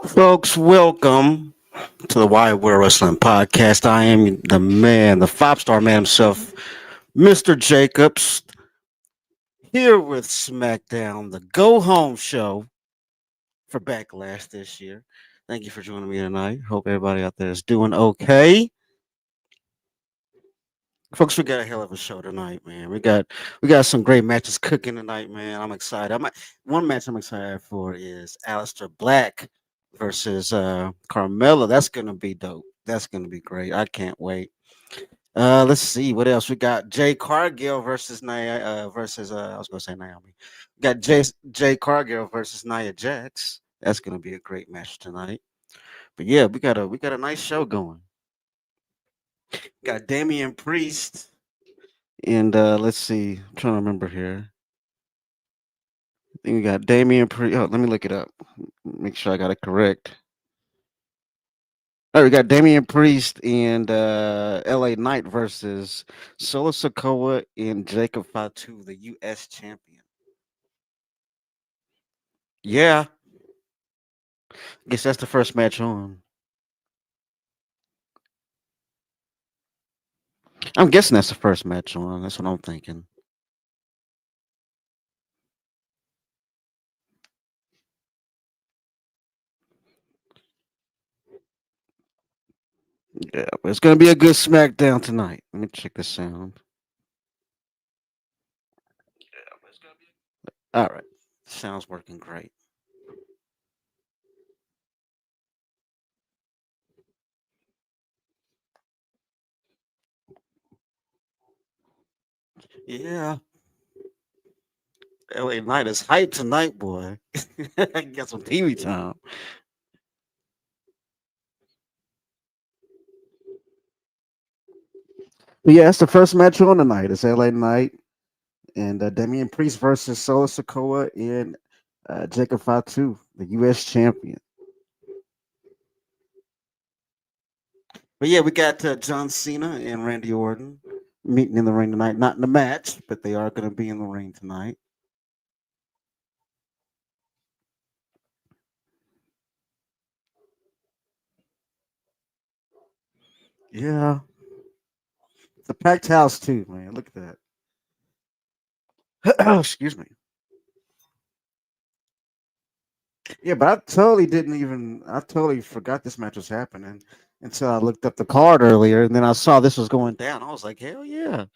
Folks, welcome to the Wide World Wrestling Podcast. I am the man, the five-star man himself, Mr. Jacobs, here with SmackDown, the go home show for Backlash this year. Thank you for joining me tonight. Hope everybody out there is doing okay. Folks, we got a hell of a show tonight, man. We got some great matches cooking tonight, man. I'm excited. One match I'm excited for is Aleister Black versus Carmella. That's gonna be dope. That's gonna be great. I can't wait. Let's see what else we got. Jay Cargill versus I was gonna say Naomi. We got Jay Cargill versus Nia Jax. That's gonna be a great match tonight. But yeah, we got a nice show going. Got Damian Priest and let's see. I'm trying to remember here. I think we got Damian Priest. Oh, let me look it up. Make sure I got it correct. Oh, we got Damian Priest and LA Knight versus Solo Sikoa and Jacob Fatu, the US champion. Yeah, guess that's the first match on. I'm guessing that's the first match on. That's what I'm thinking. Yeah, but it's gonna be a good SmackDown tonight. Let me check the sound. All right, sounds working great. Yeah, LA Knight is hyped tonight, boy. Got some TV time. But yeah, it's the first match on tonight. It's LA Knight and Damian Priest versus Solo Sikoa and Jacob Fatu, the U.S. champion. But yeah, we got John Cena and Randy Orton meeting in the ring tonight. Not in the match, but they are going to be in the ring tonight. Yeah, it's a packed house too, man. Look at that. Excuse me. Yeah, but I totally didn't even. I totally forgot this match was happening until I looked up the card earlier, and then I saw this was going down. I was like, hell yeah!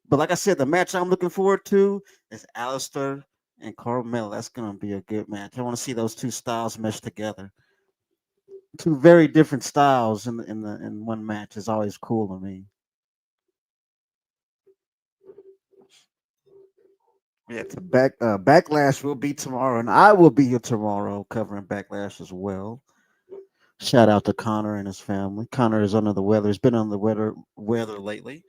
But like I said, the match I'm looking forward to is Alistair and Carmel. That's gonna be a good match. I want to see those two styles mesh together. Two very different styles in one match is always cool to me. Yeah, to backlash will be tomorrow, and I will be here tomorrow covering backlash as well. Shout out to Connor and his family. Connor is under the weather. He's been under the weather lately.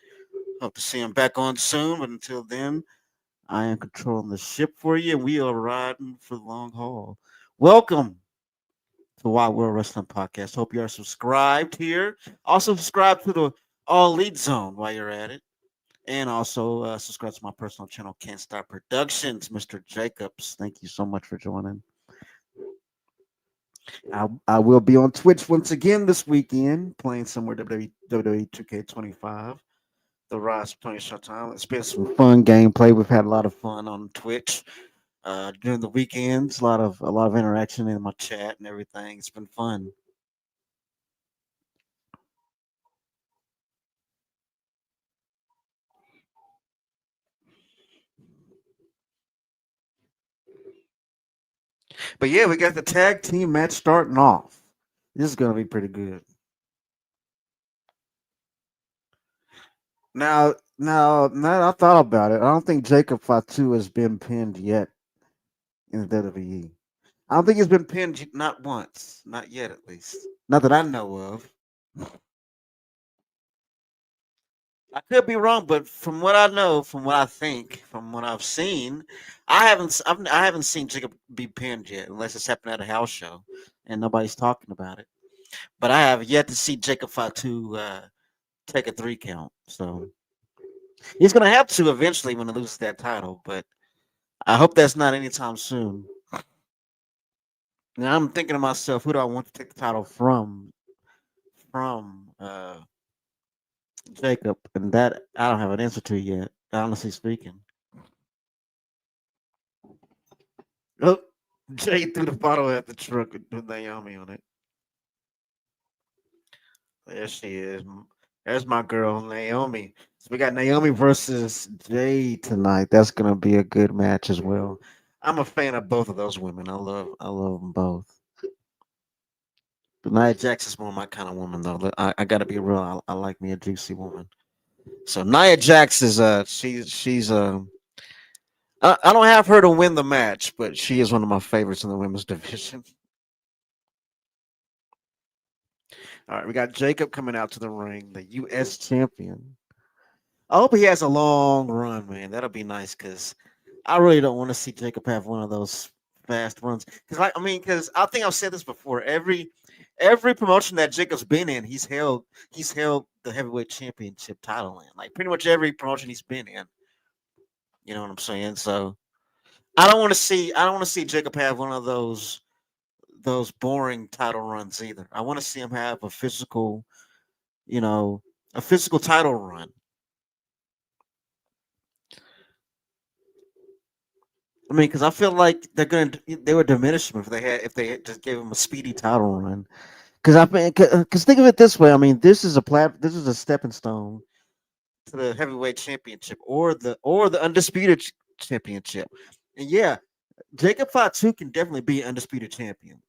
Hope to see him back on soon. But until then, I am controlling the ship for you, and we are riding for the long haul. Welcome to Wild World Wrestling Podcast. Hope you are subscribed here. Also, subscribe to the All Elite Zone while you're at it. And also subscribe to my personal channel, Can't Stop Productions, Mr. Jacobs. Thank you so much for joining. I will be on Twitch once again this weekend, playing somewhere WWE 2K25. The Rise of Tony Showtime. It's been some fun gameplay. We've had a lot of fun on Twitch during the weekends. A lot of interaction in my chat and everything. It's been fun. But yeah, we got the tag team match starting off. This is gonna be pretty good. Now that I thought about it, I don't think Jacob Fatu has been pinned yet in the WWE. I don't think he's been pinned not once, not yet at least, not that I know of. I could be wrong, but from what I know, from what I think, from what I've seen, I haven't seen Jacob be pinned yet, unless it's happened at a house show and nobody's talking about it. But I have yet to see Jacob Fatu take a 3 count. So he's gonna have to eventually when he loses that title, but I hope that's not anytime soon. Now I'm thinking to myself, who do I want to take the title from Jacob? And that I don't have an answer to yet, honestly speaking. Oh, Jay threw the bottle at the truck with Naomi on it. There she is. There's my girl Naomi. So we got Naomi versus Jay tonight. That's gonna be a good match as well. I'm a fan of both of those women. I love them both. But Nia Jax is more my kind of woman though. I gotta be real. I like me a juicy woman. So Nia Jax is I don't have her to win the match, but she is one of my favorites in the women's division. All right, we got Jacob coming out to the ring, the U.S. champion. I hope he has a long run, man. That'll be nice because I really don't want to see Jacob have one of those fast runs. Because because I think I've said this before. Every promotion that Jacob's been in, he's held the heavyweight championship title in. Like pretty much every promotion he's been in. You know what I'm saying? So I don't want to see Jacob have one of those boring title runs either. I want to see him have you know, a physical title run. Because I feel like they would diminish him if they just gave him a speedy title run. Because think of it this way. This is a stepping stone to the heavyweight championship or the undisputed championship. And yeah, Jacob Fatu can definitely be an undisputed champion.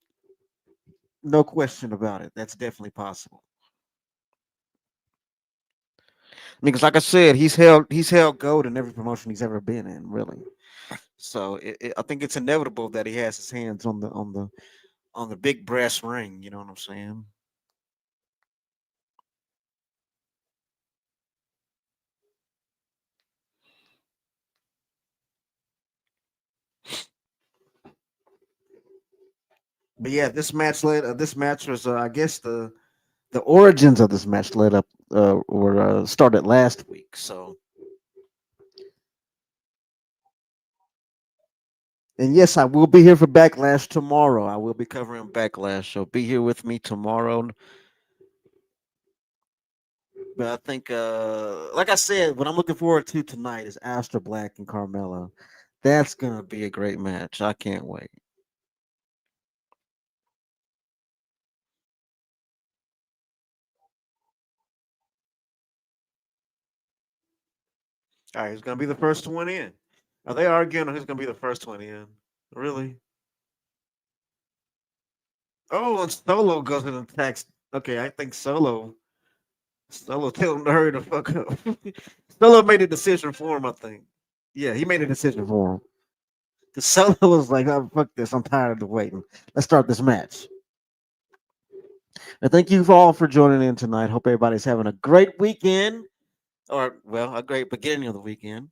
No question about it. That's definitely possible. Because like I said, he's held gold in every promotion he's ever been in, really. So I think it's inevitable that he has his hands on the big brass ring. You know what I'm saying? But yeah, this match was I guess the origins of this match led up were started last week. So and yes, I will be here for Backlash tomorrow. I will be covering Backlash, so be here with me tomorrow. But I think, like I said, what I'm looking forward to tonight is Aleister Black and Carmella. That's gonna be a great match. I can't wait. All right, who's gonna be the first one in? Are they arguing on who's gonna be the first one in? Really? Oh, and Solo goes and attacks. Okay, I think Solo told him to hurry the fuck up. Solo made a decision for him, I think. Yeah, he made a decision for him. Because Solo was like, oh, fuck this. I'm tired of waiting. Let's start this match. And thank you all for joining in tonight. Hope everybody's having a great weekend, or, well, a great beginning of the weekend.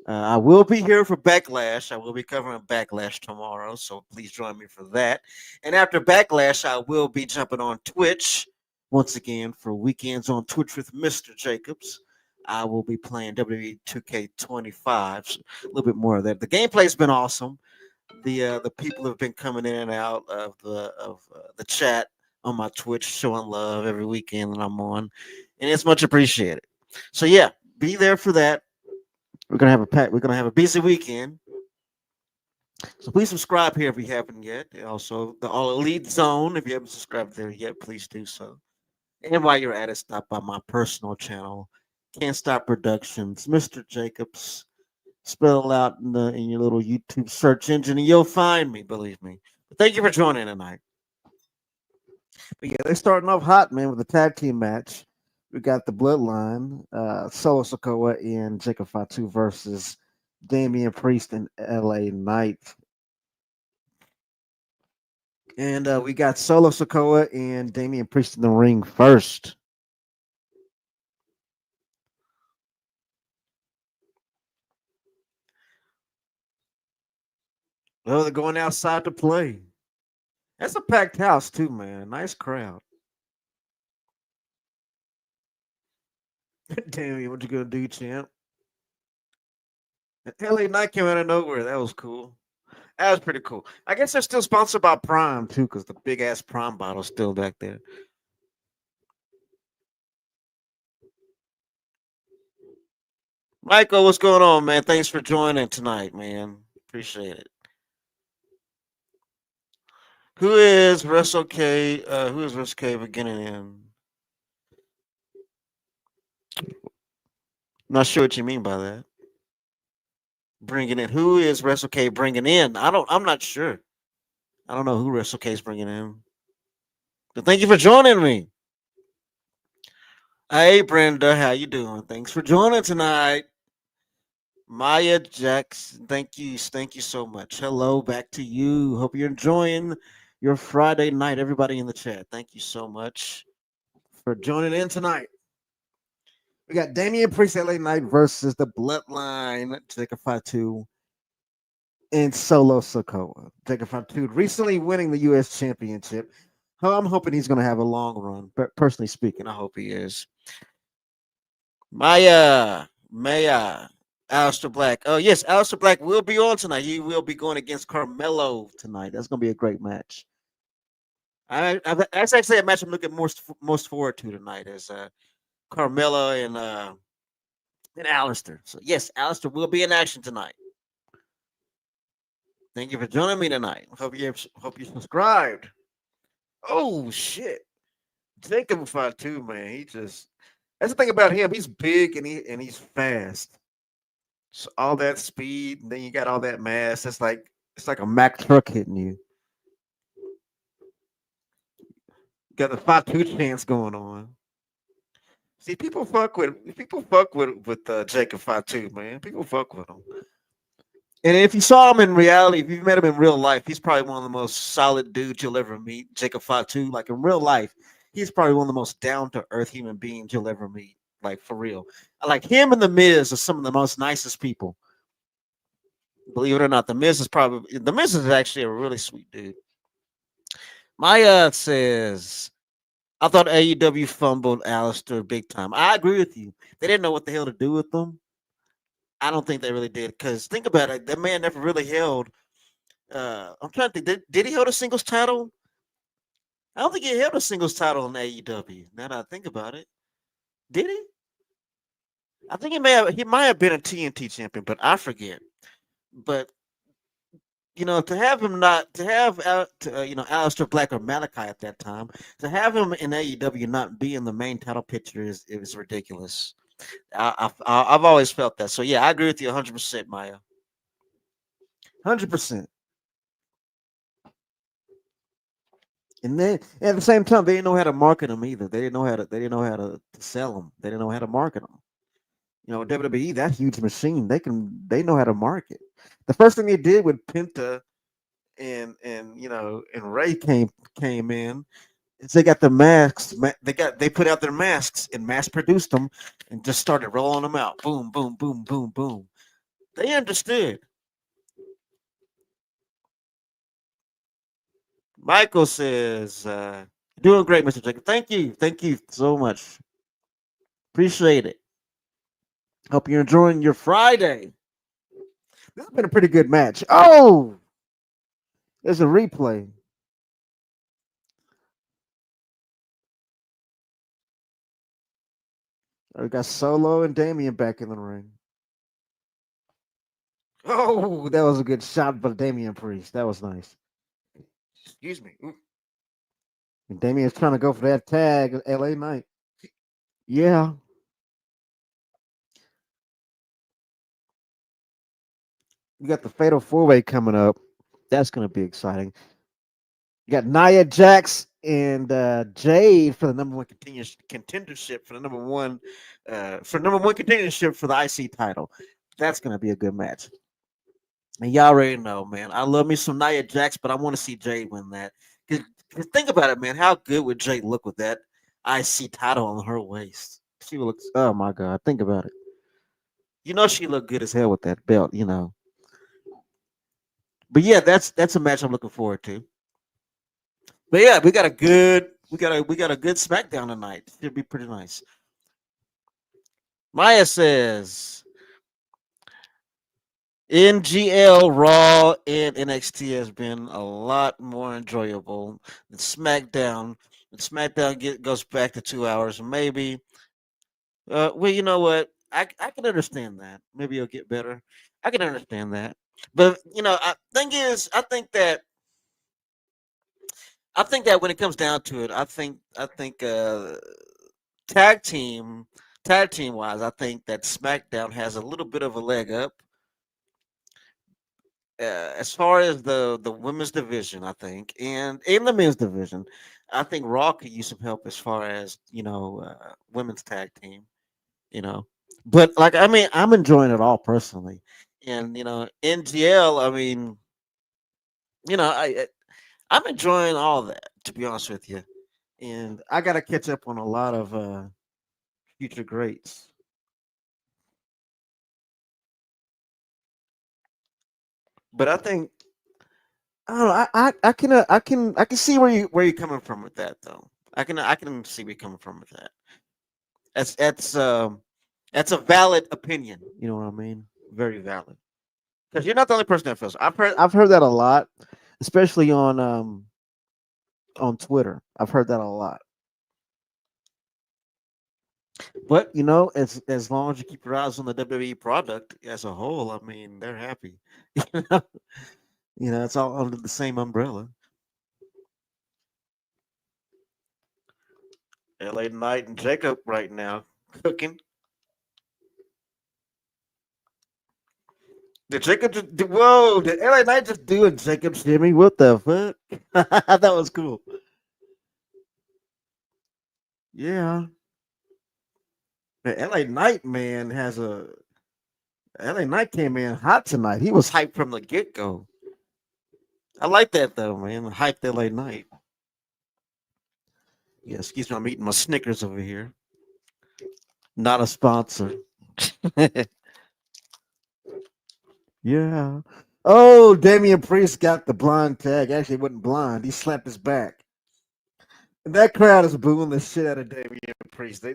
I will be here for Backlash. I will be covering Backlash tomorrow, so please join me for that. And after Backlash, I will be jumping on Twitch once again for weekends on Twitch with Mr. Jacobs. I will be playing WWE 2K25, so a little bit more of that. The gameplay's been awesome. The people have been coming in and out of the chat on my Twitch, showing love every weekend that I'm on, and it's much appreciated. So yeah, be there for that. We're gonna have a busy weekend. So please subscribe here if you haven't yet. And also, the All Elite Zone. If you haven't subscribed there yet, please do so. And while you're at it, stop by my personal channel, Can't Stop Productions, Mr. Jacobs. Spell it out in your little YouTube search engine, and you'll find me. Believe me. But thank you for joining tonight. But yeah, they're starting off hot, man, with a tag team match. We got the Bloodline, Solo Sokoa and Jacob Fatu versus Damian Priest and LA Knight. And we got Solo Sokoa and Damian Priest in the ring first. Oh, they're going outside to play. That's a packed house too, man. Nice crowd. Damn, what you gonna do, champ? LA Knight came out of nowhere. That was cool. That was pretty cool. I guess they're still sponsored by Prime too, because the big ass Prime bottle's still back there. Michael, what's going on, man? Thanks for joining tonight, man. Appreciate it. Who is Russell K? Who is Russell K beginning in? Not sure what you mean by that. Bringing in. Who is Russell K bringing in? I don't. I'm not sure. I don't know who Russell K is bringing in. But thank you for joining me. Hey, Brenda, how you doing? Thanks for joining tonight. Maya Jackson, thank you so much. Hello, back to you. Hope you're enjoying your Friday night. Everybody in the chat, thank you so much for joining in tonight. We got Damian Priest LA Knight versus the Bloodline, Jacob Fatu and Solo Sokoa. Jacob Fatu recently winning the U.S. Championship. I'm hoping he's going to have a long run. But personally speaking, I hope he is. Maya, Aleister Black. Oh, yes, Aleister Black will be on tonight. He will be going against Carmelo tonight. That's going to be a great match. That's actually a match I'm looking most forward to tonight is Carmelo and Aleister. So, yes, Aleister will be in action tonight. Thank you for joining me tonight. Hope you subscribed. Oh, shit. Jacob Fatu, man. That's the thing about him. He's big and he's fast. So all that speed, and then you got all that mass. It's like a Mack truck hitting you. Got the 5-2 chance going on. See, people fuck with Jacob 5-2, man. People fuck with him. And if you saw him in reality, if you met him in real life, he's probably one of the most solid dudes you'll ever meet. Jacob 5-2, like in real life, he's probably one of the most down to earth human beings you'll ever meet. Like for real. Like him and the Miz are some of the most nicest people. Believe it or not, the Miz is actually a really sweet dude. Maya says, I thought AEW fumbled Alistair big time. I agree with you. They didn't know what the hell to do with them. I don't think they really did. Because think about it, that man never really held. I'm trying to think. Did he hold a singles title? I don't think he held a singles title in AEW. Now that I think about it, did he? I think he might have been a TNT champion, but I forget. But to have him not to have Aleister Black or Malachi at that time, to have him in AEW not be in the main title picture is ridiculous. I've always felt that. So yeah, I agree with you 100%, Maya. 100%. And then at the same time, they didn't know how to market them either. They didn't know how to sell them. They didn't know how to market them. WWE, that huge machine, they know how to market. The first thing they did with Penta and Ray came in is they got the masks. They put out their masks and mass produced them and just started rolling them out. Boom, boom, boom, boom, boom. They understood. Michael says, doing great, Mr. Jacob. Thank you. Thank you so much. Appreciate it. Hope you're enjoying your Friday. This has been a pretty good match. Oh, there's a replay. We got Solo and Damian back in the ring. Oh, that was a good shot by Damian Priest. That was nice. Excuse me. And Damian's trying to go for that tag, LA Knight. Yeah. You got the Fatal 4-Way coming up. That's going to be exciting. You got Nia Jax and Jade for the number one contendership for the number one contendership for the IC title. That's going to be a good match. And y'all already know, man. I love me some Nia Jax, but I want to see Jade win that. Because think about it, man. How good would Jade look with that IC title on her waist? She looks. Oh my god! Think about it. She looked good as hell with that belt. But yeah, that's a match I'm looking forward to. But yeah, we got a good SmackDown tonight. Should be pretty nice. Maya says, NGL, Raw, and NXT has been a lot more enjoyable than SmackDown. And SmackDown goes back to 2 hours, maybe. Well, you know what? I can understand that. Maybe it'll get better. I can understand that. But thing is, I think that when it comes down to it, I think tag team tag team wise, I think that SmackDown has a little bit of a leg up as far as the women's division. I think, and in the men's division, I think Raw could use some help as far as women's tag team. You know, but like I mean, I'm enjoying it all personally, and NGL. I mean, I'm enjoying all that, to be honest with you, and I got to catch up on a lot of future greats. But I think I don't know. I can see where you're coming from with that though. I can see where you're coming from with that. That's that's um that's a valid opinion. You know what I mean? Very valid. Because you're not the only person that feels. I've heard that a lot, especially on Twitter. I've heard that a lot. But as long as you keep your eyes on the WWE product as a whole, I mean, they're happy. you know, it's all under the same umbrella. LA Knight and Jacob right now cooking. Did Jacob just whoa, did LA Knight just do a Jacob shimmy? What the fuck? That was cool. Yeah. The LA Knight came in hot tonight. He was hyped from the get go. I like that though, man. Hyped LA Knight. Yeah, excuse me, I'm eating my Snickers over here. Not a sponsor. Yeah. Oh, Damian Priest got the blind tag. Actually, it wasn't blind. He slapped his back. And that crowd is booing the shit out of Damian Priest.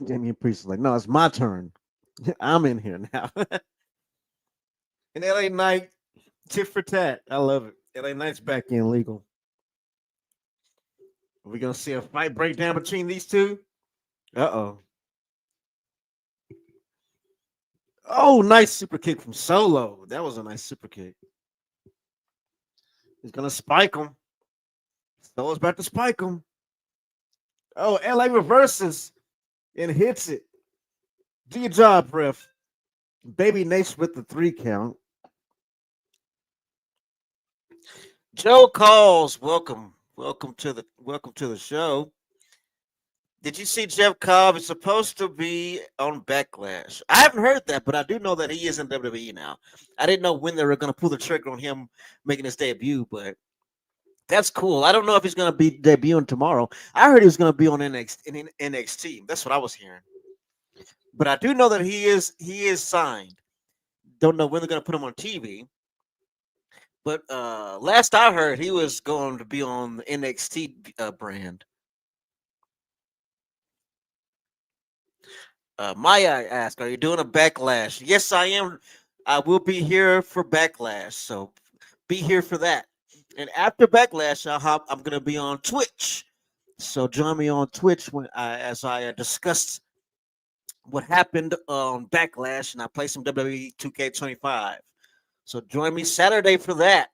Damian Priest is like, no, it's my turn. I'm in here now. And LA Knight, tit for tat. I love it. LA Knight's back in legal. Are we gonna see a fight break down between these two? Uh-oh. Oh, nice super kick from Solo. That was a nice super kick. He's gonna spike him. Solo's about to spike him. Oh, LA reverses and hits it. Do your job, ref. Baby Nace with the 3 count. Joe calls. Welcome to the show. Did you see Jeff Cobb is supposed to be on Backlash? I haven't heard that, but I do know that he is in WWE now. I didn't know when they were going to pull the trigger on him making his debut, but that's cool. I don't know if he's going to be debuting tomorrow. I heard he was going to be on NXT. That's what I was hearing. But I do know that he is signed. Don't know when they're going to put him on TV. But last I heard, he was going to be on the NXT brand. Maya asked, "Are you doing a backlash?" Yes, I am. I will be here for backlash, so be here for that. And after backlash, I'm going to be on Twitch. So join me on Twitch as I discuss what happened on Backlash, and I play some WWE 2K25. So join me Saturday for that.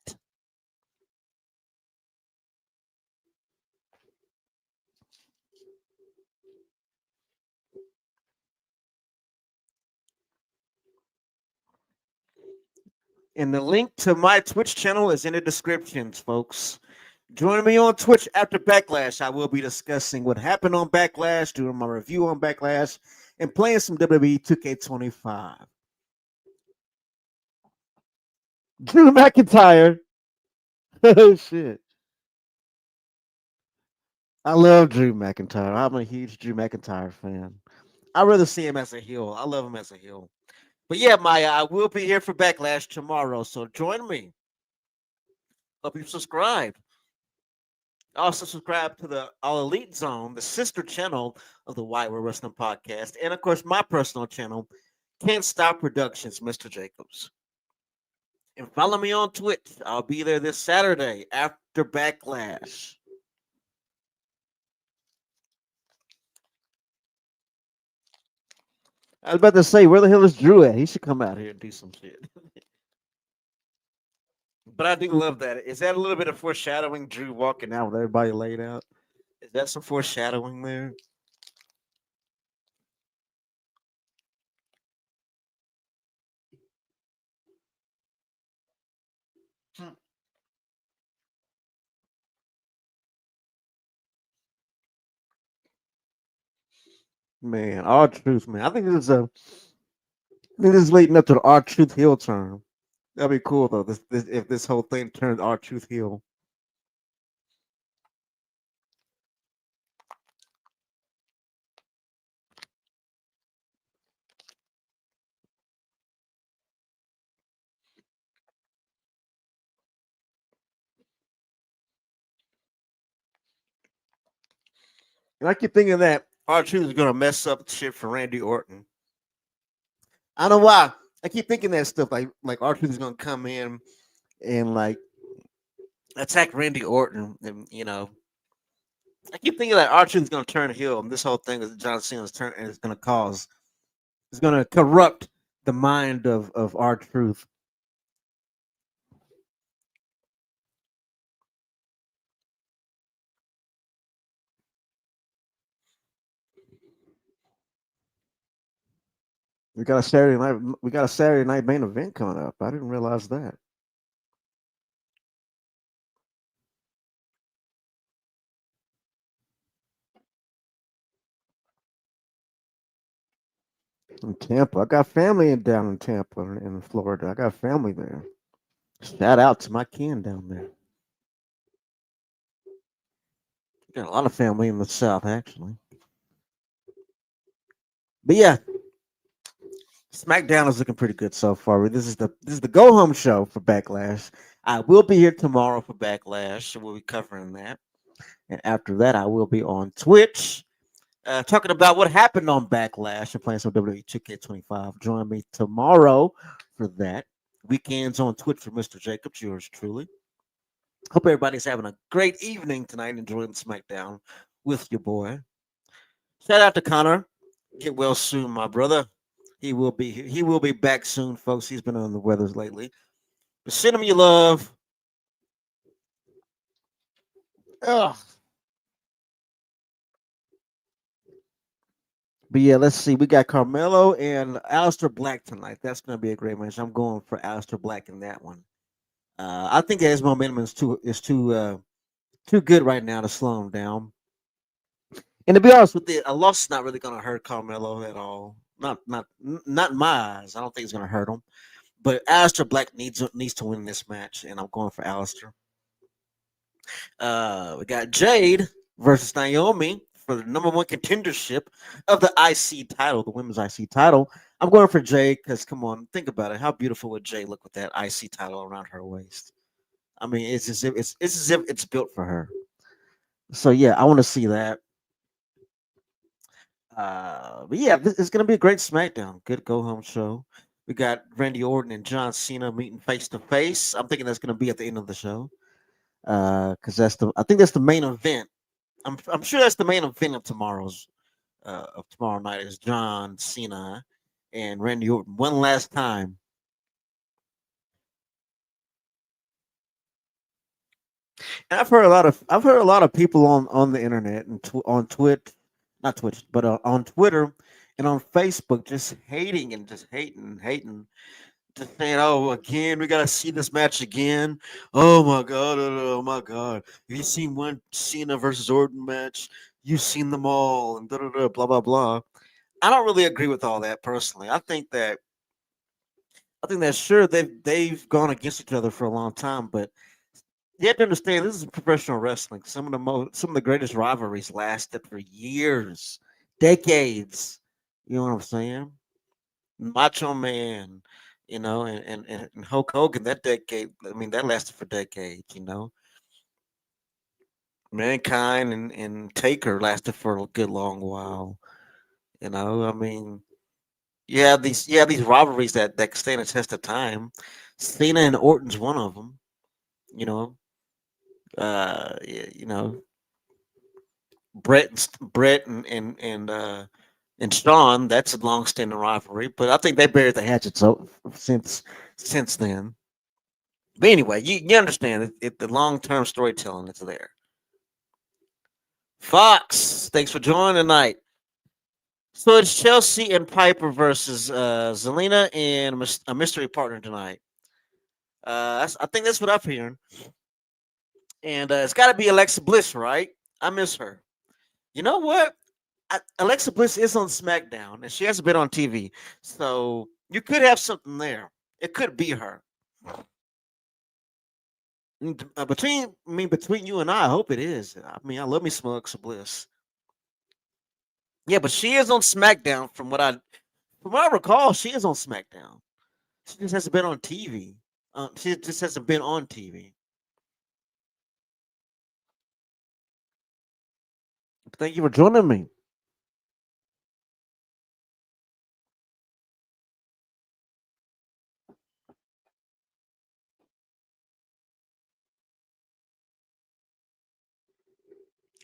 And the link to my Twitch channel is in the descriptions, folks. Join me on Twitch after Backlash. I will be discussing what happened on Backlash, doing my review on Backlash, and playing some WWE 2K25. Drew McIntyre. Oh, shit. I love Drew McIntyre. I'm a huge Drew McIntyre fan. I'd rather see him as a heel. I love him as a heel. But yeah, Maya, I will be here for Backlash tomorrow, so join me. Hope you subscribe. Also, subscribe to the All Elite Zone, the sister channel of the Why We're Wrestling podcast, and of course, my personal channel, Can't Stop Productions, Mr. Jacobs. And follow me on Twitch. I'll be there this Saturday after Backlash. I was about to say, where the hell is Drew at? He should come out here and do some shit. But I do love that. Is that a little bit of foreshadowing? Drew walking out with everybody laid out. Is that some foreshadowing there? Man, our truth, man. I think this is leading up to the our truth heel turn. That'd be cool though. This if this whole thing turns our truth heel. And I keep thinking that our truth is gonna mess up shit for Randy Orton. I don't know why. I keep thinking that stuff like our truth is gonna come in and like attack Randy Orton, and I keep thinking that our truth is gonna turn heel, and this whole thing is John Cena's turn, and it's gonna corrupt the mind of our truth. We got a Saturday night main event coming up. I didn't realize that. In Tampa. I got family down in Tampa in Florida. I got family there. Shout out to my kin down there. Got a lot of family in the South actually. But yeah, SmackDown is looking pretty good so far. This is the go home show for Backlash. I will be here tomorrow for Backlash, so we'll be covering that. And after that, I will be on Twitch talking about what happened on Backlash and playing some WWE 2K25. Join me tomorrow for that. Weekends on Twitch for Mr. Jacobs, yours truly. Hope everybody's having a great evening tonight, enjoying SmackDown with your boy. Shout out to Connor. Get well soon, my brother. He will be back soon, folks. He's been on the weathers lately. But send him your love. Ugh. But yeah, let's see. We got Carmelo and Aleister Black tonight. That's going to be a great match. I'm going for Aleister Black in that one. I think his momentum is too good right now to slow him down. And to be honest with you, a loss is not really going to hurt Carmelo at all. Not in my eyes. I don't think it's going to hurt him. But Aleister Black needs to win this match, and I'm going for Aleister. We got Jade versus Naomi for the number one contendership of the IC title, the women's IC title. I'm going for Jade because, come on, think about it. How beautiful would Jade look with that IC title around her waist? I mean, it's as if it's built for her. So yeah, I want to see that. But yeah, it's gonna be a great SmackDown. Good go home show. We got Randy Orton and John Cena meeting face to face. I'm thinking that's gonna be at the end of the show. Because I think that's the main event. I'm sure that's the main event of tomorrow night is John Cena and Randy Orton one last time. And I've heard a lot of people on the internet and on Twitch, not Twitch, but on Twitter and on Facebook just hating and just hating, just saying, "Oh, again, we gotta see this match again. Oh my god, oh my god. Have you seen one Cena versus Orton match? You've seen them all, and blah blah blah." I don't really agree with all that personally. I think that sure they've gone against each other for a long time, but you have to understand this is professional wrestling. Some of the greatest rivalries lasted for years, decades. You know what I'm saying? Macho Man, and Hulk Hogan. That decade, I mean, that lasted for decades. Mankind and Taker lasted for a good long while. I mean, you have these rivalries that can stand the test of time. Cena and Orton's one of them. You know, yeah, Brett and Sean. That's a long-standing rivalry, but I think they buried the hatchet since then. But anyway, you understand the long-term storytelling that's there. Fox, thanks for joining tonight. So it's Chelsea and Piper versus Zelina and a mystery partner tonight. I think that's what I'm hearing. And it's got to be Alexa Bliss, right? I miss her. You know what? Alexa Bliss is on SmackDown, and she hasn't been on TV, so you could have something there. It could be her. Between you and I hope it is. I mean, I love me some Alexa Bliss. Yeah, but she is on SmackDown. From what I recall, she is on SmackDown. She just hasn't been on TV. She just hasn't been on TV. Thank you for joining me.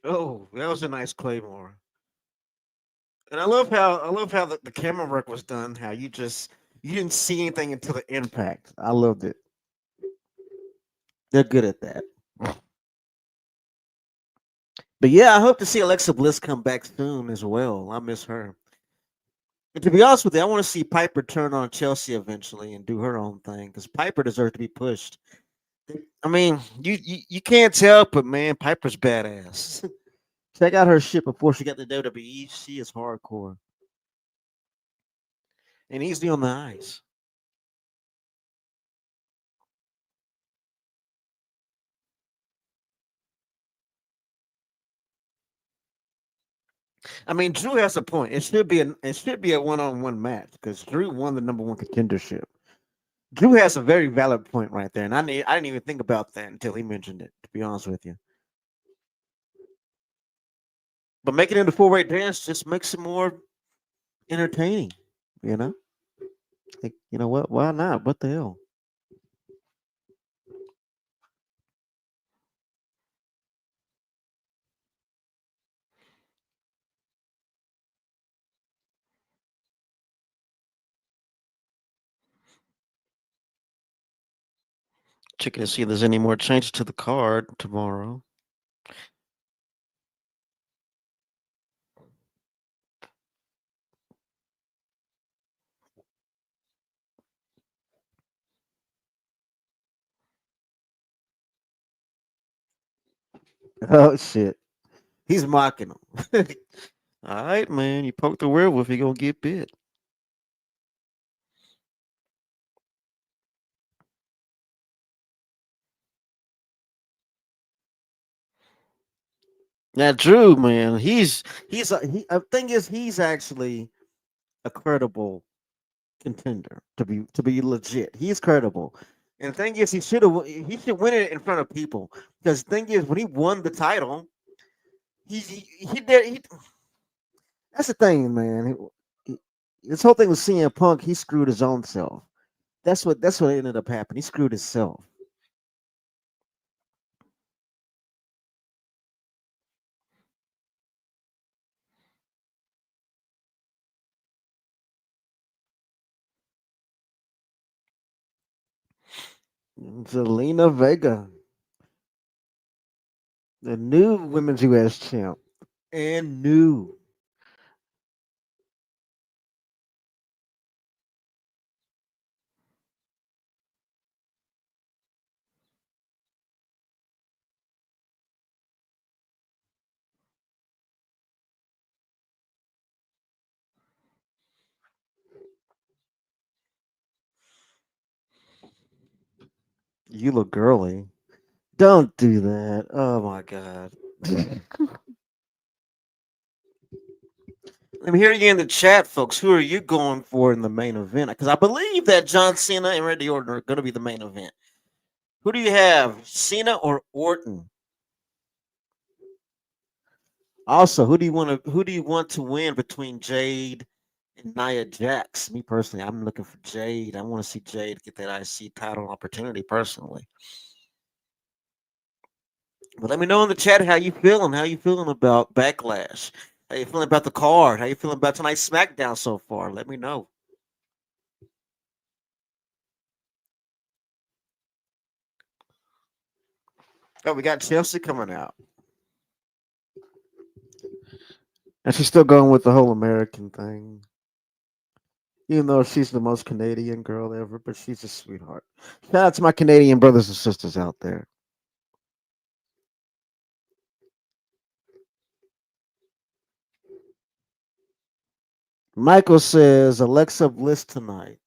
Oh, that was a nice Claymore. And I love how the camera work was done. How you didn't see anything until the impact. I loved it. They're good at that. But yeah, I hope to see Alexa Bliss come back soon as well. I miss her. And to be honest with you, I want to see Piper turn on Chelsea eventually and do her own thing because Piper deserves to be pushed. I mean, you can't tell, but man, Piper's badass. Check out her shit before she got the WWE. She is hardcore and easy on the eyes. I mean, Drew has a point. It should be a one-on-one match because Drew won the number one contendership. Drew has a very valid point right there, and I didn't even think about that until he mentioned it. To be honest with you, but making it a four-way dance just makes it more entertaining. You know, like, you know what? Why not? What the hell? Checking to see if there's any more changes to the card tomorrow. Oh shit, he's mocking him. All right, man, you poke the werewolf, you're gonna get bit. Now, Drew, man, thing is, he's actually a credible contender to be legit. He's credible. And the thing is, he should win it in front of people. Because the thing is, when he won the title, he did that's the thing, man. This whole thing with CM Punk, he screwed his own self. That's what ended up happening. He screwed himself. Zelina Vega, the new women's US champ, and new. You look girly. Don't do that. Oh my god. Let me hear you in the chat, folks. Who are you going for in the main event? Because I believe that John Cena and Randy Orton are going to be the main event. Who do you have, Cena or Orton? Also, who do you want to win between Jade and Nia Jax? Me personally, I'm looking for Jade. I want to see Jade get that IC title opportunity personally. But let me know in the chat how you feeling. How you feeling about Backlash? How you feeling about the card? How you feeling about tonight's SmackDown so far? Let me know. Oh, we got Chelsea coming out. And she's still going with the whole American thing. Even though she's the most Canadian girl ever, but she's a sweetheart. Shout out to my Canadian brothers and sisters out there. Michael says Alexa Bliss tonight.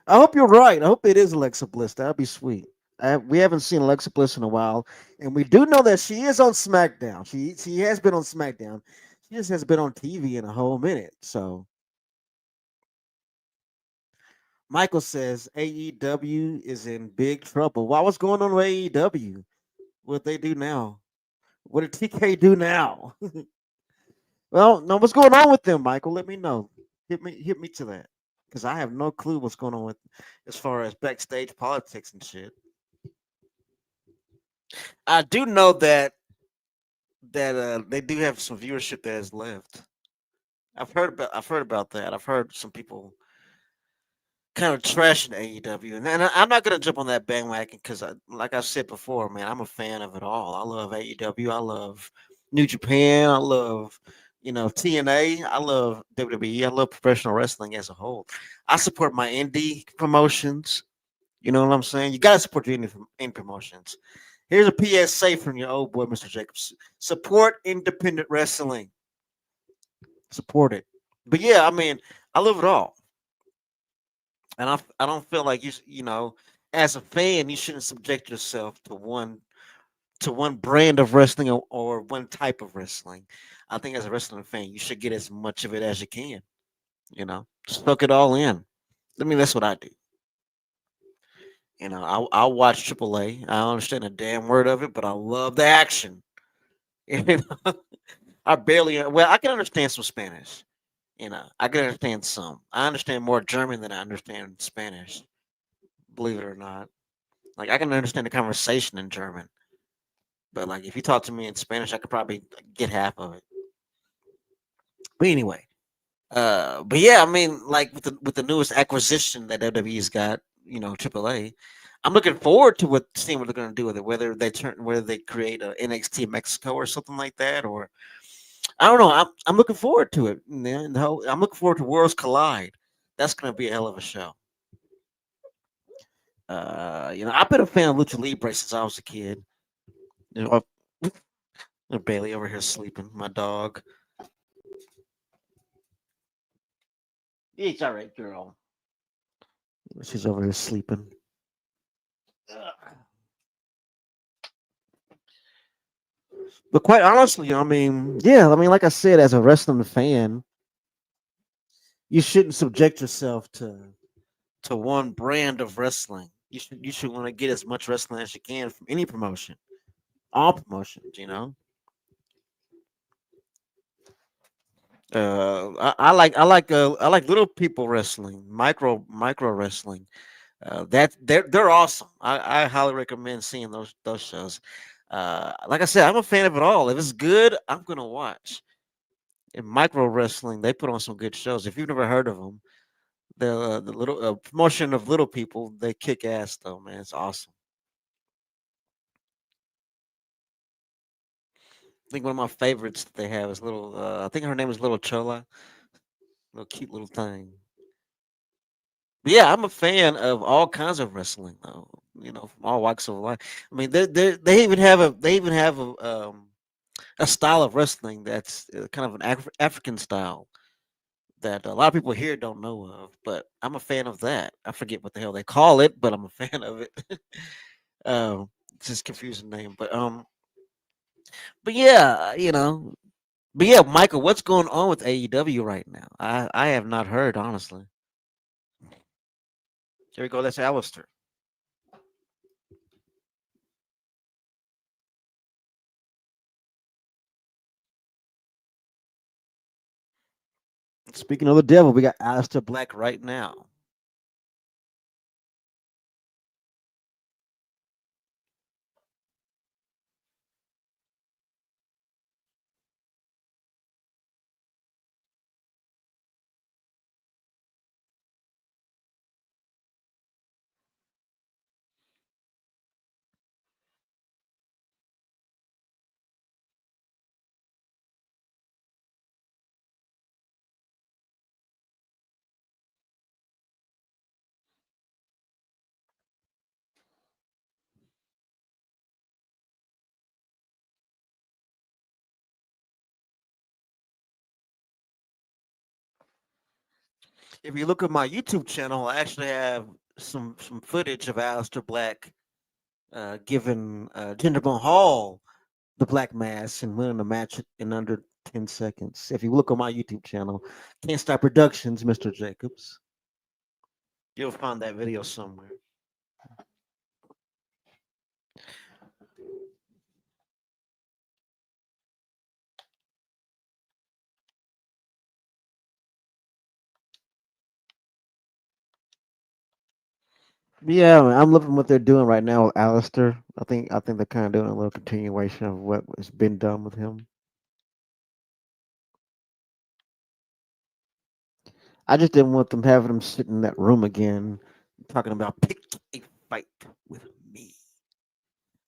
I hope you're right. I hope it is Alexa Bliss. That'd be sweet. We haven't seen Alexa Bliss in a while, and we do know that she is on SmackDown. She has been on SmackDown. She just has been on TV in a whole minute. So Michael says AEW is in big trouble. Why? What's going on with AEW? What they do now? What did TK do now? Well, no, what's going on with them, Michael? Let me know. Hit me to that, because I have no clue what's going on with as far as backstage politics and shit. I do know that they do have some viewership that has left. I've heard about that. I've heard some people kind of trashing AEW, and I'm not gonna jump on that bandwagon because, like I said before, man, I'm a fan of it all. I love AEW. I love New Japan. I love TNA. I love WWE. I love professional wrestling as a whole. I support my indie promotions. You know what I'm saying? You gotta support your indie promotions. Here's a PSA from your old boy, Mr. Jacobs. Support independent wrestling. Support it. But yeah, I mean, I love it all. And I don't feel like as a fan, you shouldn't subject yourself to one brand of wrestling, or one type of wrestling. I think as a wrestling fan, you should get as much of it as you can. Soak it all in. I mean, that's what I do. I watch AAA. I don't understand a damn word of it, but I love the action. You know, I barely. Well, I can understand some Spanish. I can understand some. I understand more German than I understand Spanish. Believe it or not, like I can understand the conversation in German, but like if you talk to me in Spanish, I could probably get half of it. But anyway, but yeah, I mean, like with the newest acquisition that WWE's got, AAA. I'm looking forward to seeing what they're going to do with it. Whether they create a NXT Mexico or something like that, or I don't know. I'm looking forward to it. Man. I'm looking forward to Worlds Collide. That's going to be a hell of a show. I've been a fan of Lucha Libre since I was a kid. You know, Bailey over here sleeping. My dog. It's all right, girl. She's over here sleeping. But quite honestly, I mean, yeah, I mean, like I said, as a wrestling fan, you shouldn't subject yourself to one brand of wrestling. You should want to get as much wrestling as you can from any promotion, all promotions. I like little people wrestling, micro wrestling. That they're awesome. I highly recommend seeing those shows. Like I said, I'm a fan of it all. If it's good, I'm gonna watch. In micro wrestling, they put on some good shows. If you've never heard of them, the little promotion of little people, they kick ass though, man. It's awesome. I think one of my favorites that they have is little. I think her name is Little Chola. Little cute little thing. But yeah, I'm a fan of all kinds of wrestling, though. From all walks of life. I mean, they even have a style of wrestling that's kind of an African style that a lot of people here don't know of. But I'm a fan of that. I forget what the hell they call it, but I'm a fan of it. It's just confusing name, but yeah, But yeah, Michael, what's going on with AEW right now? I have not heard honestly. Here we go. That's Alistair. Speaking of the devil, we got Alistair Black right now. If you look at my YouTube channel, I actually have some footage of Alistair Black giving Jinder Mahal the Black Mass and winning the match in under 10 seconds. If you look on my YouTube channel, Can't Stop Productions, Mr. Jacobs, you'll find that video somewhere. Yeah, man, I'm loving what they're doing right now with Alistair. I think they're kind of doing a little continuation of what has been done with him. I just didn't want them having him sit in that room again, talking about pick a fight with me.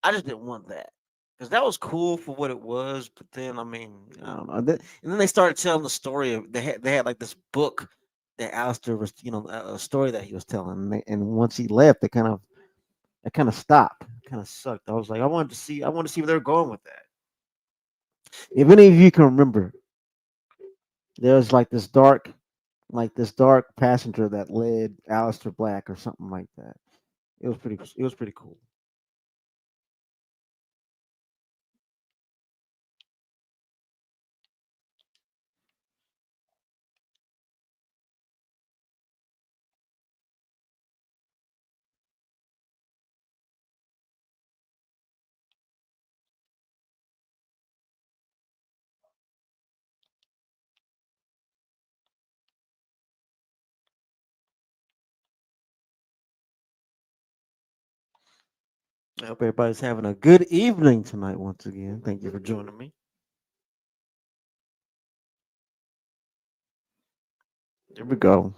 I just didn't want that because that was cool for what it was. But then, I mean, I don't know. And then they started telling the story of they had like this book that Alistair was, a story that he was telling. And once he left, it kind of stopped. It kind of sucked. I was like, I wanted to see where they're going with that. If any of you can remember, there was like this dark passenger that led Alistair Black or something like that. It was pretty cool. I hope everybody's having a good evening tonight once again. Thank you for joining me. There we go.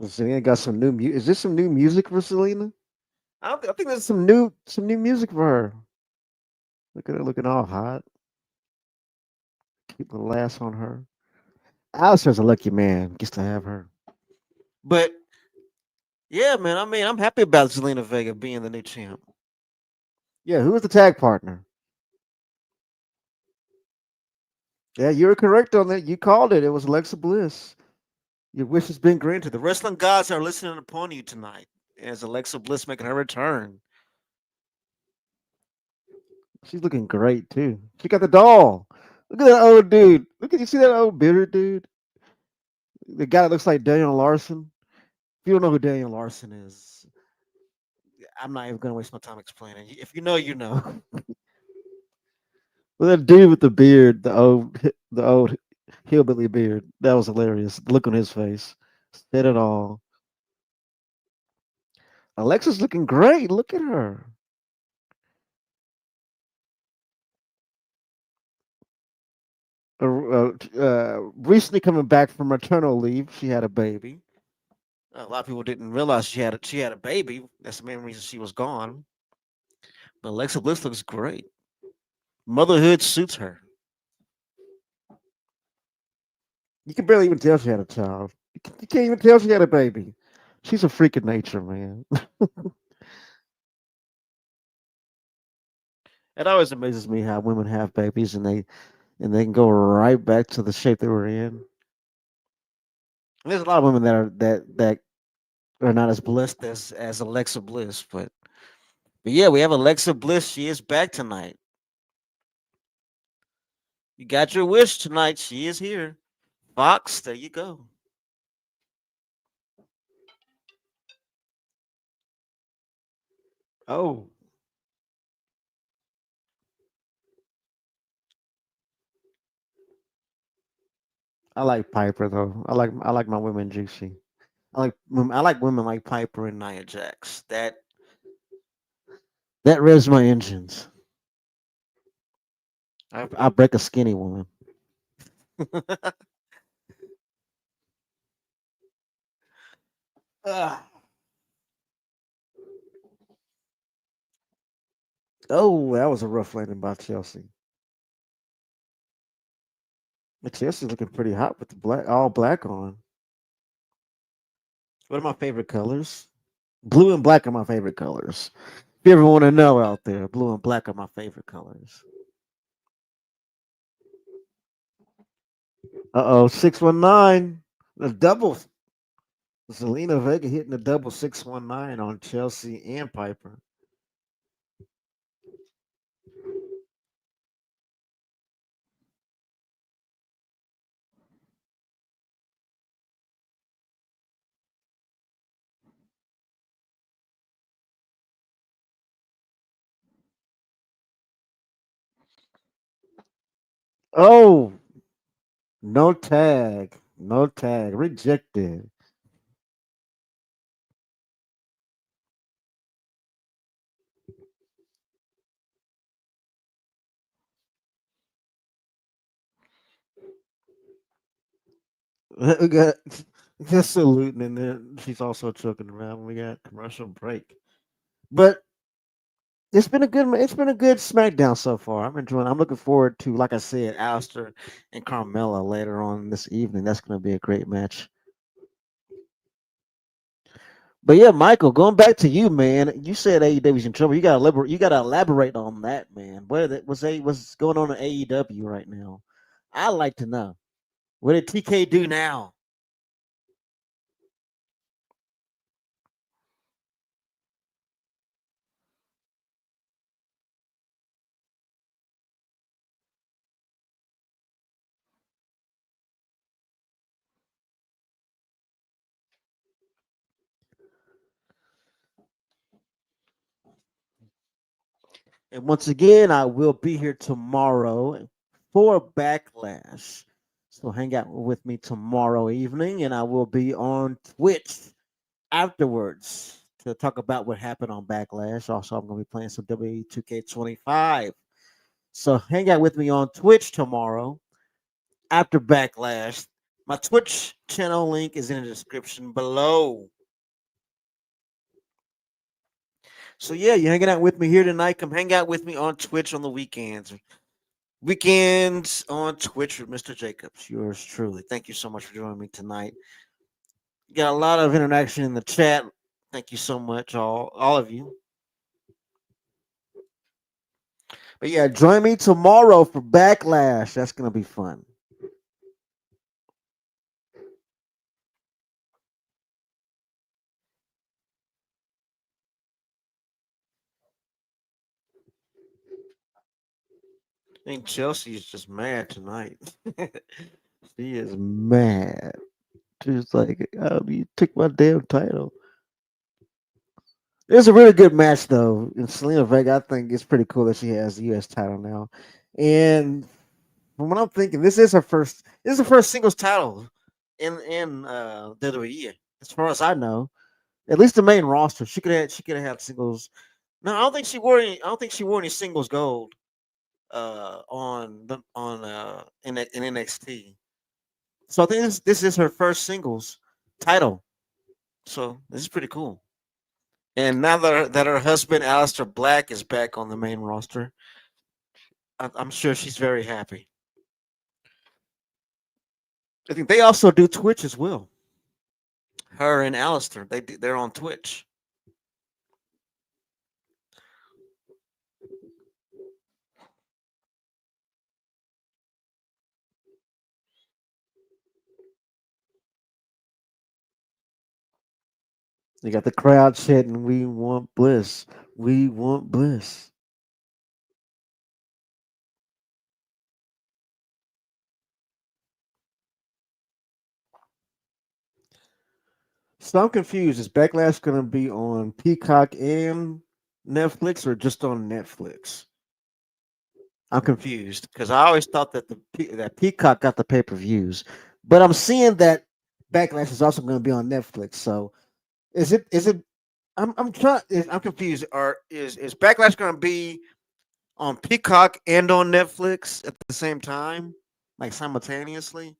Selena got some new music. Is this some new music for Selena? I think there's some new music for her. Look at her looking all hot. Keep the lass on her. Alistair's a lucky man. Gets to have her. But yeah, man. I mean, I'm happy about Zelina Vega being the new champ. Yeah, who was the tag partner? Yeah, you were correct on that. You called it. It was Alexa Bliss. Your wish has been granted. The wrestling gods are listening upon you tonight as Alexa Bliss making her return. She's looking great too. She got the doll. Look at that old dude. Look at you see that old bitter dude? The guy that looks like Daniel Larson. If you don't know who Daniel Larson is, I'm not even gonna waste my time explaining. If you know, you know. Well, that dude with the beard, the old hillbilly beard, that was hilarious. The look on his face said it all. Alexa's looking great. Look at her. Recently coming back from maternal leave, she had a baby. A lot of people didn't realize she had a baby. That's the main reason she was gone. But Alexa Bliss looks great. Motherhood suits her. You can barely even tell she had a child. You can't even tell she had a baby. She's a freak of nature, man. It always amazes me how women have babies and they can go right back to the shape they were in. And there's a lot of women that are not as blessed as Alexa Bliss, but But yeah, we have Alexa Bliss. She is back tonight. You got your wish tonight. She is here. Fox, there you go. Oh, I like Piper though. I like my women juicy. I like women like Piper and Nia Jax. That revs my engines. I break a skinny woman. Ah. Oh, that was a rough landing by Chelsea. But Chelsea's looking pretty hot with the all black on. What are my favorite colors? Blue and black are my favorite colors. If you ever want to know out there, blue and black are my favorite colors. Uh oh, 619. The double. Zelina Vega hitting the double 619 on Chelsea and Piper. Oh, no tag. No tag. Rejected. We got just saluting, and then she's also choking around. We got commercial break. But it's been a good SmackDown so far. I'm enjoying. I'm looking forward to, like I said, Alistair and Carmella later on this evening. That's going to be a great match. But yeah, Michael, going back to you, man. You said AEW's in trouble. You gotta elaborate on that, man. What's going on in AEW right now? I'd like to know. What did TK do now? And once again, I will be here tomorrow for Backlash. So hang out with me tomorrow evening, and I will be on Twitch afterwards to talk about what happened on Backlash. Also, I'm going to be playing some WWE 2K25. So hang out with me on Twitch tomorrow after Backlash. My Twitch channel link is in the description below. So yeah, you're hanging out with me here tonight. Come hang out with me on Twitch on the weekends. Weekends on Twitch with Mr. Jacobs. Yours truly. Thank you so much for joining me tonight. Got a lot of interaction in the chat. Thank you so much, all of you. But yeah, join me tomorrow for Backlash. That's gonna be fun. I think Chelsea is just mad tonight. She is mad. She's like, oh, you took my damn title. It was a really good match though. And Selena Vega, I think it's pretty cool that she has the US title now. And from what I'm thinking, this is her first singles title in WWE. As far as I know. At least the main roster. She could have had singles. No, I don't think she wore any singles gold in NXT. So I think this is her first singles title. So this is pretty cool. And now that her husband Aleister Black is back on the main roster, I'm sure she's very happy. I think they also do Twitch as well. Her and Aleister, they're on Twitch. You got the crowd chanting, "We want Bliss." We want bliss. So I'm confused. Is Backlash going to be on Peacock and Netflix or just on Netflix? I'm confused because I always thought that that Peacock got the pay per views, but I'm seeing that Backlash is also going to be on Netflix. So is it? I'm trying. I'm confused. Or is Backlash going to be on Peacock and on Netflix at the same time, like simultaneously,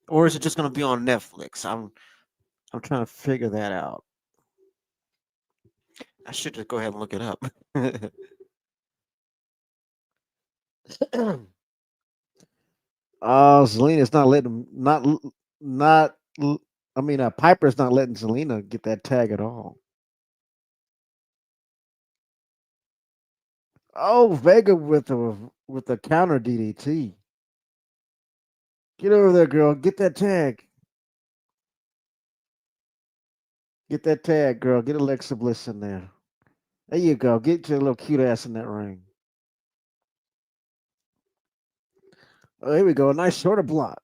or is it just going to be on Netflix? I'm trying to figure that out. I should just go ahead and look it up. Zelina's not letting not. I mean, Piper's not letting Zelina get that tag at all. Oh, Vega with the counter DDT. Get over there, girl. Get that tag. Get that tag, girl. Get Alexa Bliss in there. There you go. Get your little cute ass in that ring. Oh, here we go. A nice shorter block.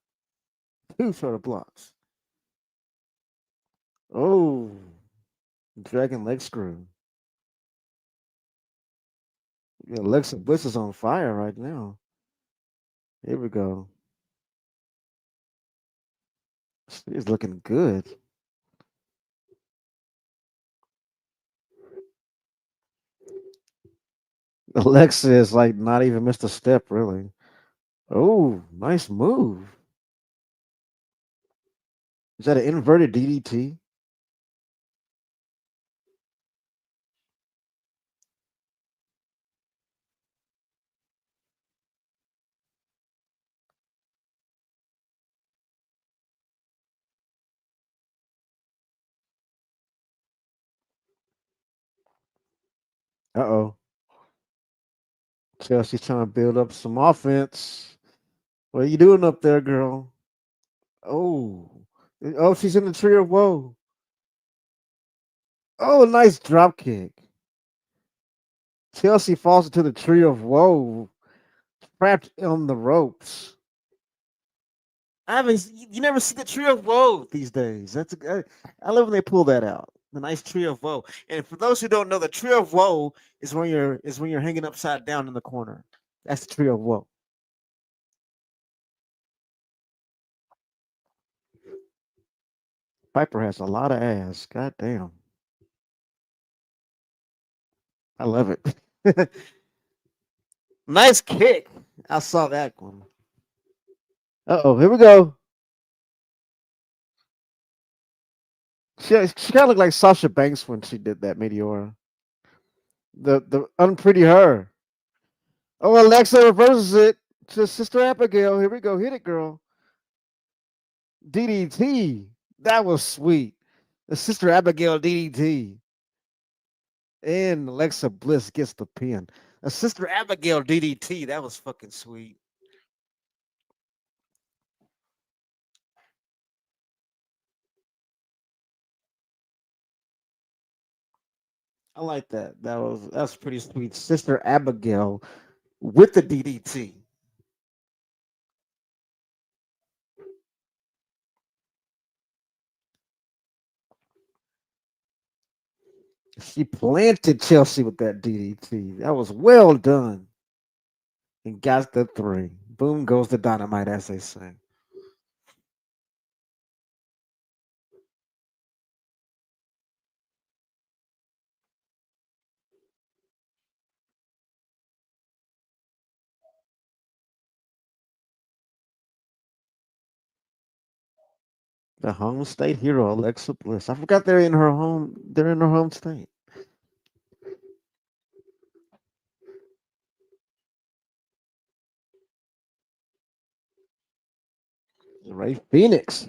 Two shorter blocks. Oh, dragon leg screw. Yeah, Alexa Bliss is on fire right now. Here we go. She's looking good. Alexa is like not even missed a step, really. Oh, nice move. Is that an inverted DDT? Uh oh. Chelsea's trying to build up some offense. What are you doing up there, girl? Oh. Oh, she's in the tree of woe. Oh, nice drop kick. Chelsea falls into the tree of woe, trapped on the ropes. I haven't. You never see the tree of woe these days. I love when they pull that out. The nice tree of woe. And for those who don't know, the tree of woe is when you're hanging upside down in the corner. That's the tree of woe. Piper has a lot of ass. God damn. I love it. Nice kick. I saw that one. Uh oh, here we go. She kind of looked like Sasha Banks when she did that Meteora. The unpretty her. Oh, Alexa reverses it to Sister Abigail. Here we go. Hit it, girl. DDT. That was sweet. The Sister Abigail DDT. And Alexa Bliss gets the pin. A Sister Abigail DDT. That was fucking sweet. I like that. That's pretty sweet. Sister Abigail with the DDT. She planted Chelsea with that DDT. That was well done. And got the three. Boom goes the dynamite, as they say. The home state hero, Alexa Bliss. I forgot they're in her home. They're in her home state. Ray Phoenix.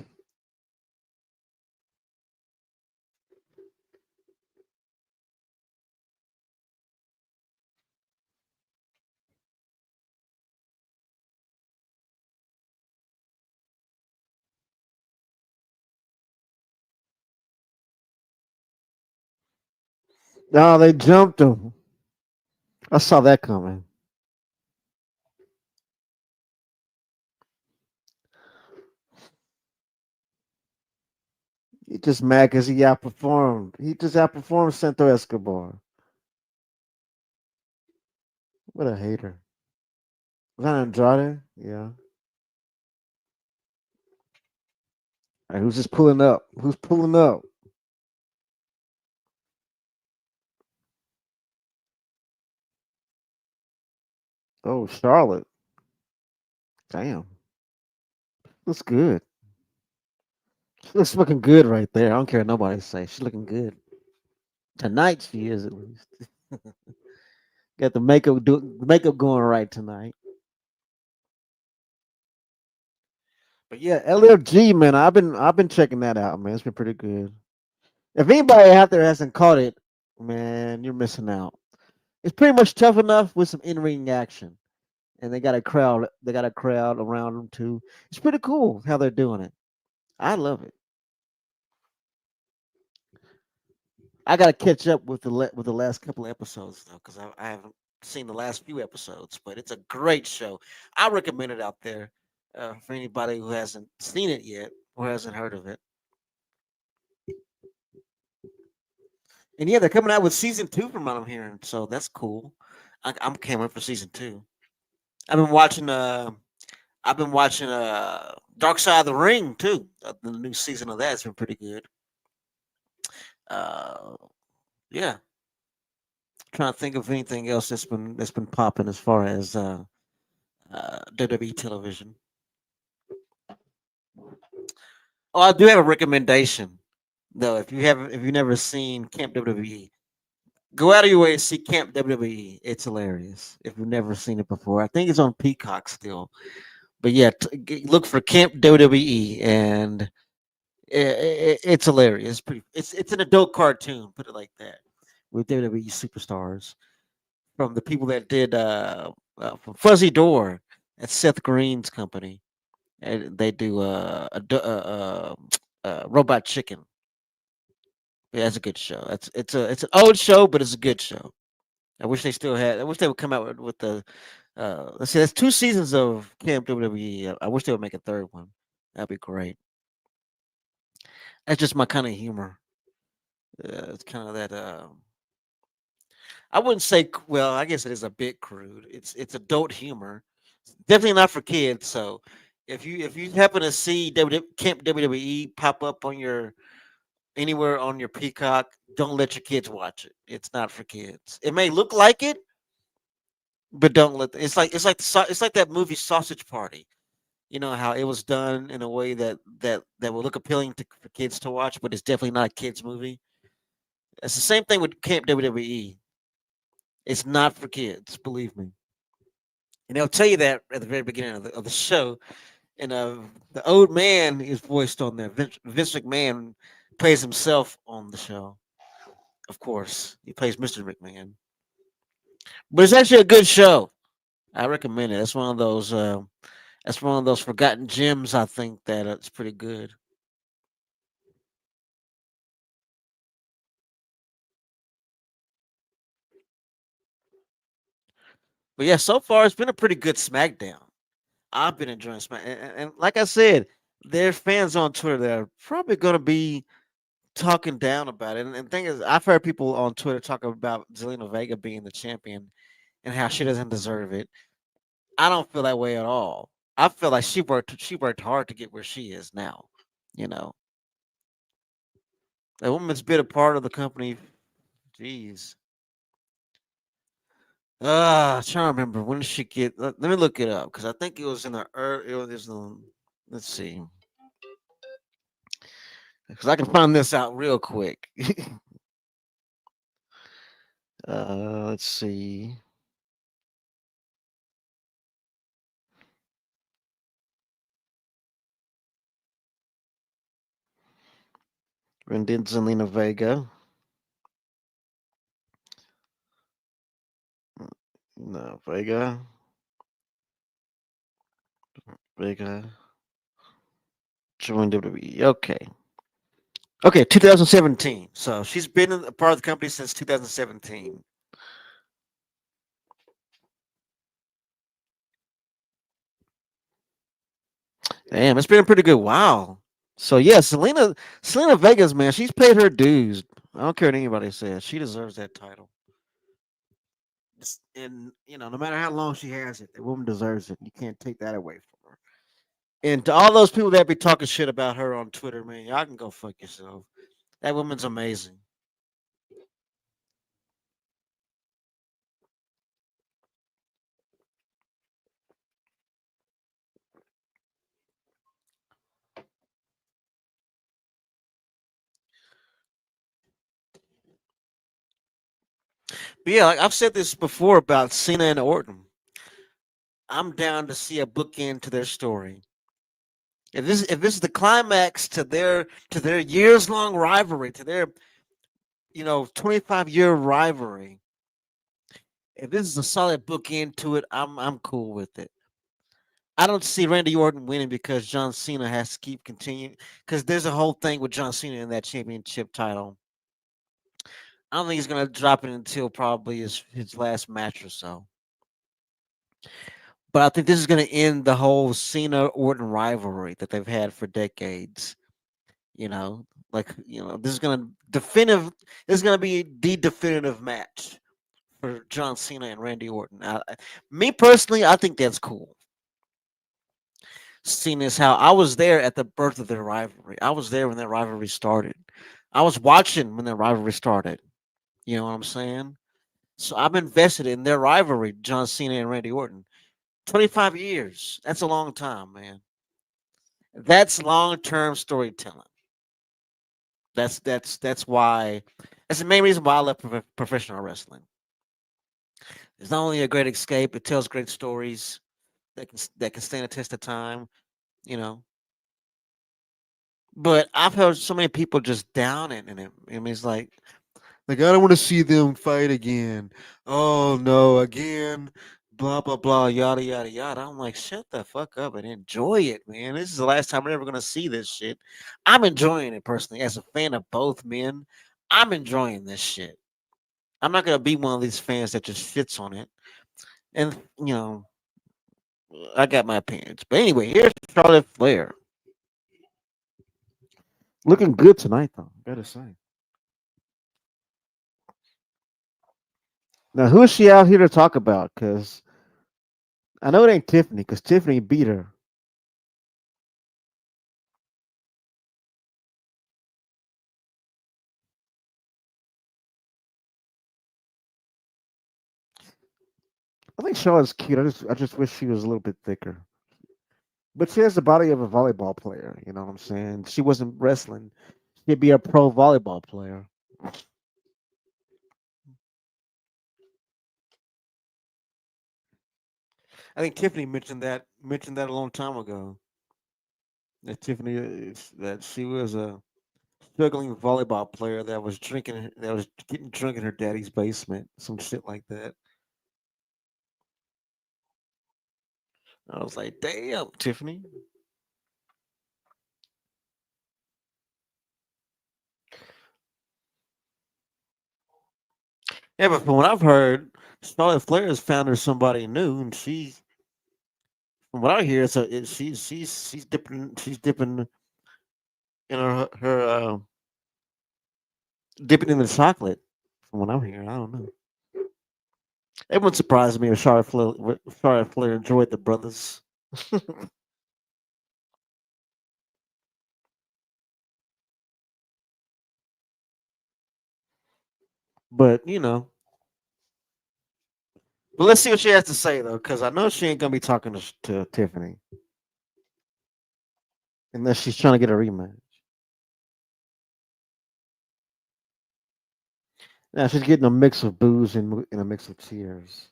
No, they jumped him. I saw that coming. He just mad because he outperformed. He just outperformed Santo Escobar. What a hater. Was that Andrade? Yeah. All right, who's just pulling up? Who's pulling up? Oh, Charlotte. Damn. Looks good. She looks looking good right there. I don't care what nobody say. She's looking good. Tonight she is at least. Got the makeup going right tonight. But yeah, LFG man, I've been checking that out, man. It's been pretty good. If anybody out there hasn't caught it, man, you're missing out. It's pretty much tough enough with some in-ring action, and they got a crowd. They got a crowd around them too. It's pretty cool how they're doing it. I love it. I got to catch up with with the last couple of episodes though, because I haven't seen the last few episodes. But it's a great show. I recommend it out there for anybody who hasn't seen it yet or hasn't heard of it. And yeah, they're coming out with season two from what I'm hearing, so that's cool. I'm can't wait for season two. I've been watching. I've been watching. Dark Side of the Ring too. The new season of that's been pretty good. Uh, yeah, trying to think of anything else that's been popping as far as WWE television. Oh, I do have a recommendation though. If you've never seen Camp WWE, go out of your way to see Camp WWE. It's hilarious. If you've never seen it before, I think it's on Peacock still. But yeah, look for Camp WWE, and it's hilarious. It's an adult cartoon. Put it like that, with WWE superstars from the people that did from Fuzzy Door. That's Seth Green's company, and they do Robot Chicken. Yeah, that's a good show. It's an old show, but it's a good show. I wish they still had. I wish they would come out with the. Let's see. That's two seasons of Camp WWE. I wish they would make a third one. That'd be great. That's just my kind of humor. It's kind of that. I wouldn't say. Well, I guess it is a bit crude. It's adult humor. Definitely not for kids. So if you happen to see Camp WWE pop up on your anywhere on your Peacock, don't let your kids watch it. It's not for kids. It may look like it, but don't let. It's like that movie Sausage Party. You know how it was done in a way that will look appealing for kids to watch, but it's definitely not a kids movie. It's the same thing with Camp WWE. It's not for kids, believe me. And they'll tell you that at the very beginning of the show. And the old man is voiced on there. Vince McMahon plays himself on the show. Of course, he plays Mr. McMahon. But it's actually a good show. I recommend it. That's one of those forgotten gems. I think that it's pretty good. But yeah, so far it's been a pretty good SmackDown. I've been enjoying Smack, and like I said, there's fans on Twitter that are probably going to be talking down about it. And the thing is, I've heard people on Twitter talk about Zelina Vega being the champion and how she doesn't deserve it. I don't feel that way at all. I feel like she worked hard to get where she is now. You know, the woman's been a part of the company. Jeez. Trying to remember when did she get? Let me look it up because I think it was in the early. It was in, let's see, because I can find this out real quick. Let's see. When did Zelina Vega? No, Vega joined WWE. Okay. Okay, 2017. So she's been a part of the company since 2017. Damn, it's been pretty good. Wow. So yeah, Selena Vegas, man, she's paid her dues. I don't care what anybody says. She deserves that title. And no matter how long she has it, the woman deserves it. You can't take that away from her. And to all those people that be talking shit about her on Twitter, man, y'all can go fuck yourself. That woman's amazing. But yeah, like I've said this before about Cena and Orton. I'm down to see a bookend to their story. If this is the climax to their years long rivalry, to their 25-year rivalry, if this is a solid bookend to it, I'm cool with it. I don't see Randy Orton winning because John Cena has to keep continuing because there's a whole thing with John Cena in that championship title. I don't think he's gonna drop it until probably his last match or so. But I think this is gonna end the whole Cena Orton rivalry that they've had for decades. You know, this is gonna definitive. This is gonna be the definitive match for John Cena and Randy Orton. Me personally, I think that's cool. Seeing as how I was there at the birth of their rivalry. I was there when that rivalry started. I was watching when that rivalry started. You know what I'm saying? So I'm invested in their rivalry, John Cena and Randy Orton. 25 years. That's a long time, man. That's long-term storytelling. That's why that's the main reason why I love professional wrestling. It's not only a great escape, it tells great stories that can stand the test of time, you know. But I've heard so many people just down it, and I mean, it's like I don't want to see them fight again. Oh no, again, blah blah blah, yada yada yada. I'm like, shut the fuck up and enjoy it, man. This is the last time we're ever gonna see this shit. I'm enjoying it personally as a fan of both men. I'm enjoying this shit. I'm not gonna be one of these fans that just shits on it. And I got my opinions. But anyway, here's Charlotte Flair. Looking good tonight, though. Gotta say. Now, who is she out here to talk about? Because I know it ain't Tiffany, because Tiffany beat her. I think Charlotte's cute. I just wish she was a little bit thicker. But she has the body of a volleyball player. You know what I'm saying? She wasn't wrestling. She'd be a pro volleyball player. I think Tiffany mentioned that a long time ago. That Tiffany that she was a struggling volleyball player that was getting drunk in her daddy's basement, some shit like that. I was like, damn, Tiffany. Yeah, but from what I've heard, Charlotte Flair has found her somebody new, and from what I hear, she's dipping in dipping in the chocolate. From what I'm hearing, I don't know. It wouldn't surprise me if Charlotte Flair enjoyed the brothers, but But let's see what she has to say though, because I know she ain't gonna be talking to Tiffany unless she's trying to get a rematch. Now she's getting a mix of booze and a mix of tears.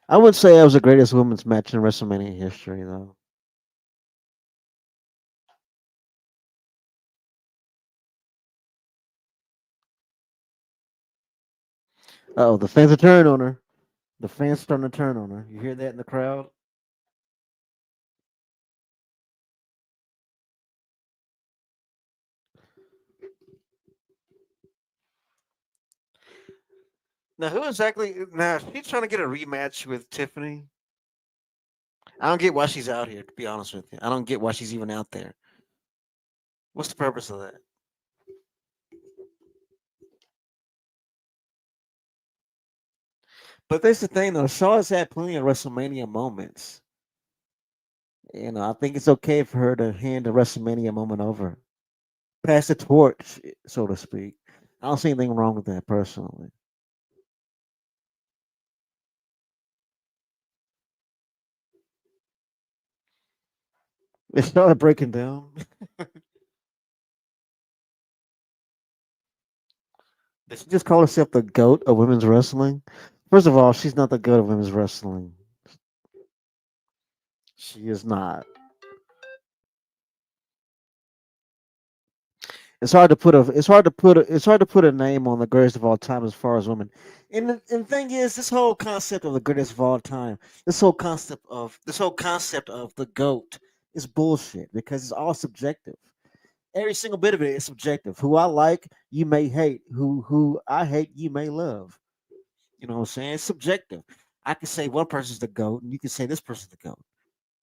I would say that was the greatest women's match in WrestleMania history, though. Oh, the fans are turning on her. The fans starting to turn on her. You hear that in the crowd? Now, who exactly? Now, she's trying to get a rematch with Tiffany. I don't get why she's out here. To be honest with you, I don't get why she's even out there. What's the purpose of that? But that's the thing, though. Shaw's had plenty of WrestleMania moments. I think it's okay for her to hand the WrestleMania moment over, pass the torch, so to speak. I don't see anything wrong with that personally. It started breaking down. Did she just call herself the goat of women's wrestling? First of all, she's not the goat of women's wrestling. She is not. It's hard to put a name on the greatest of all time as far as women. And the thing is, this whole concept of the greatest of all time, this whole concept of the goat is bullshit because it's all subjective. Every single bit of it is subjective. Who I like, you may hate. Who I hate, you may love. You know what I'm saying? It's subjective. I can say one person's the goat, and you can say this person's the goat.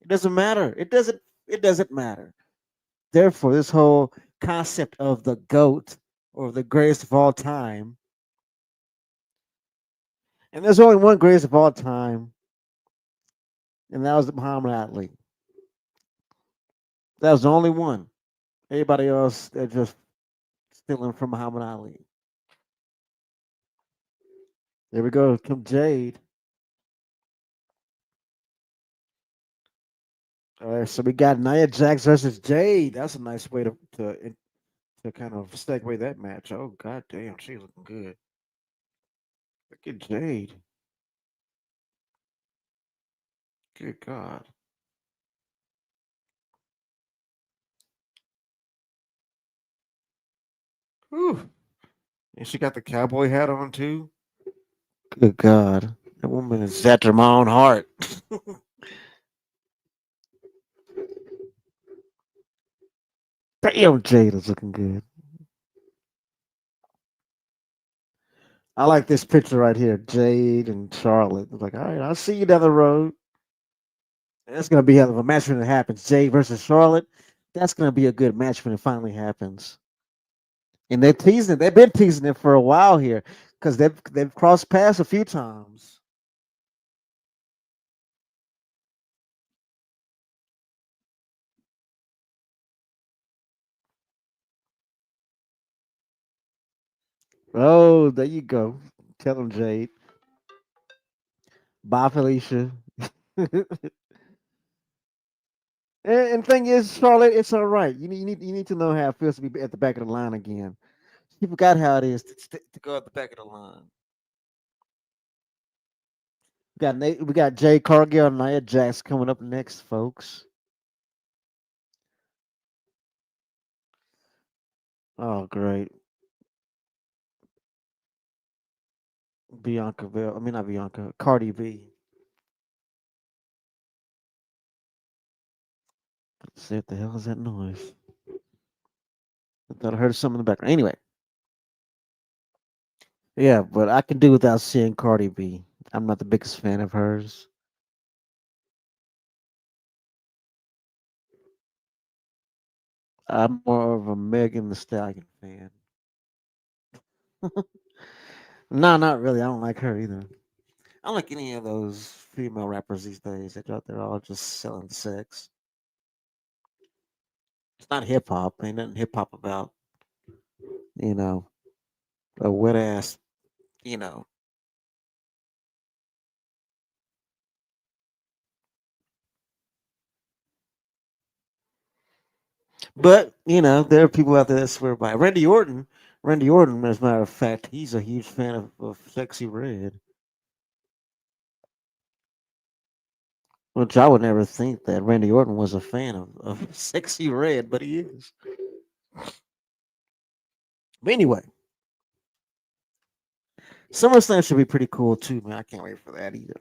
It doesn't matter. It doesn't matter. Therefore, this whole concept of the GOAT or the greatest of all time, and there's only one greatest of all time, and that was Muhammad Ali. That was the only one. Everybody else, they're just stealing from Muhammad Ali. There we go. Come Jade. All right, so we got Nia Jax versus Jade. That's a nice way to kind of segue that match. Oh god damn, she's looking good. Look at Jade. Good God. Whew. And she got the cowboy hat on too. Good God. That woman is after my own heart. Damn, Jade is looking good. I like this picture right here. Jade and Charlotte. It's like, all right, I'll see you down the road. That's gonna be hell of a match when it happens. Jade versus Charlotte. That's gonna be a good match when it finally happens. And they're teasing it. They've been teasing it for a while here because they've crossed paths a few times. Oh, there you go. Tell them, Jade. Bye, Felicia. And thing is, Charlotte, it's all right. You need to know how it feels to be at the back of the line again. You forgot how it is to go at the back of the line. We got Jay Cargill and Nia Jax coming up next, folks. Oh, great. Bianca Bell. I mean, not Bianca. Cardi B. Let's see what the hell is that noise? I thought I heard something in the background. Anyway, yeah, but I can do without seeing Cardi B. I'm not the biggest fan of hers. I'm more of a Megan the Stallion fan. No, not really. I don't like her either. I don't like any of those female rappers these days. They're all just selling sex. It's not hip hop. Ain't nothing hip hop about, you know, a wet ass, you know. But, there are people out there that swear by it. Randy Orton, as a matter of fact, he's a huge fan of Sexy Red. Which I would never think that Randy Orton was a fan of Sexy Red, but he is. But anyway, SummerSlam should be pretty cool too, man. I can't wait for that either.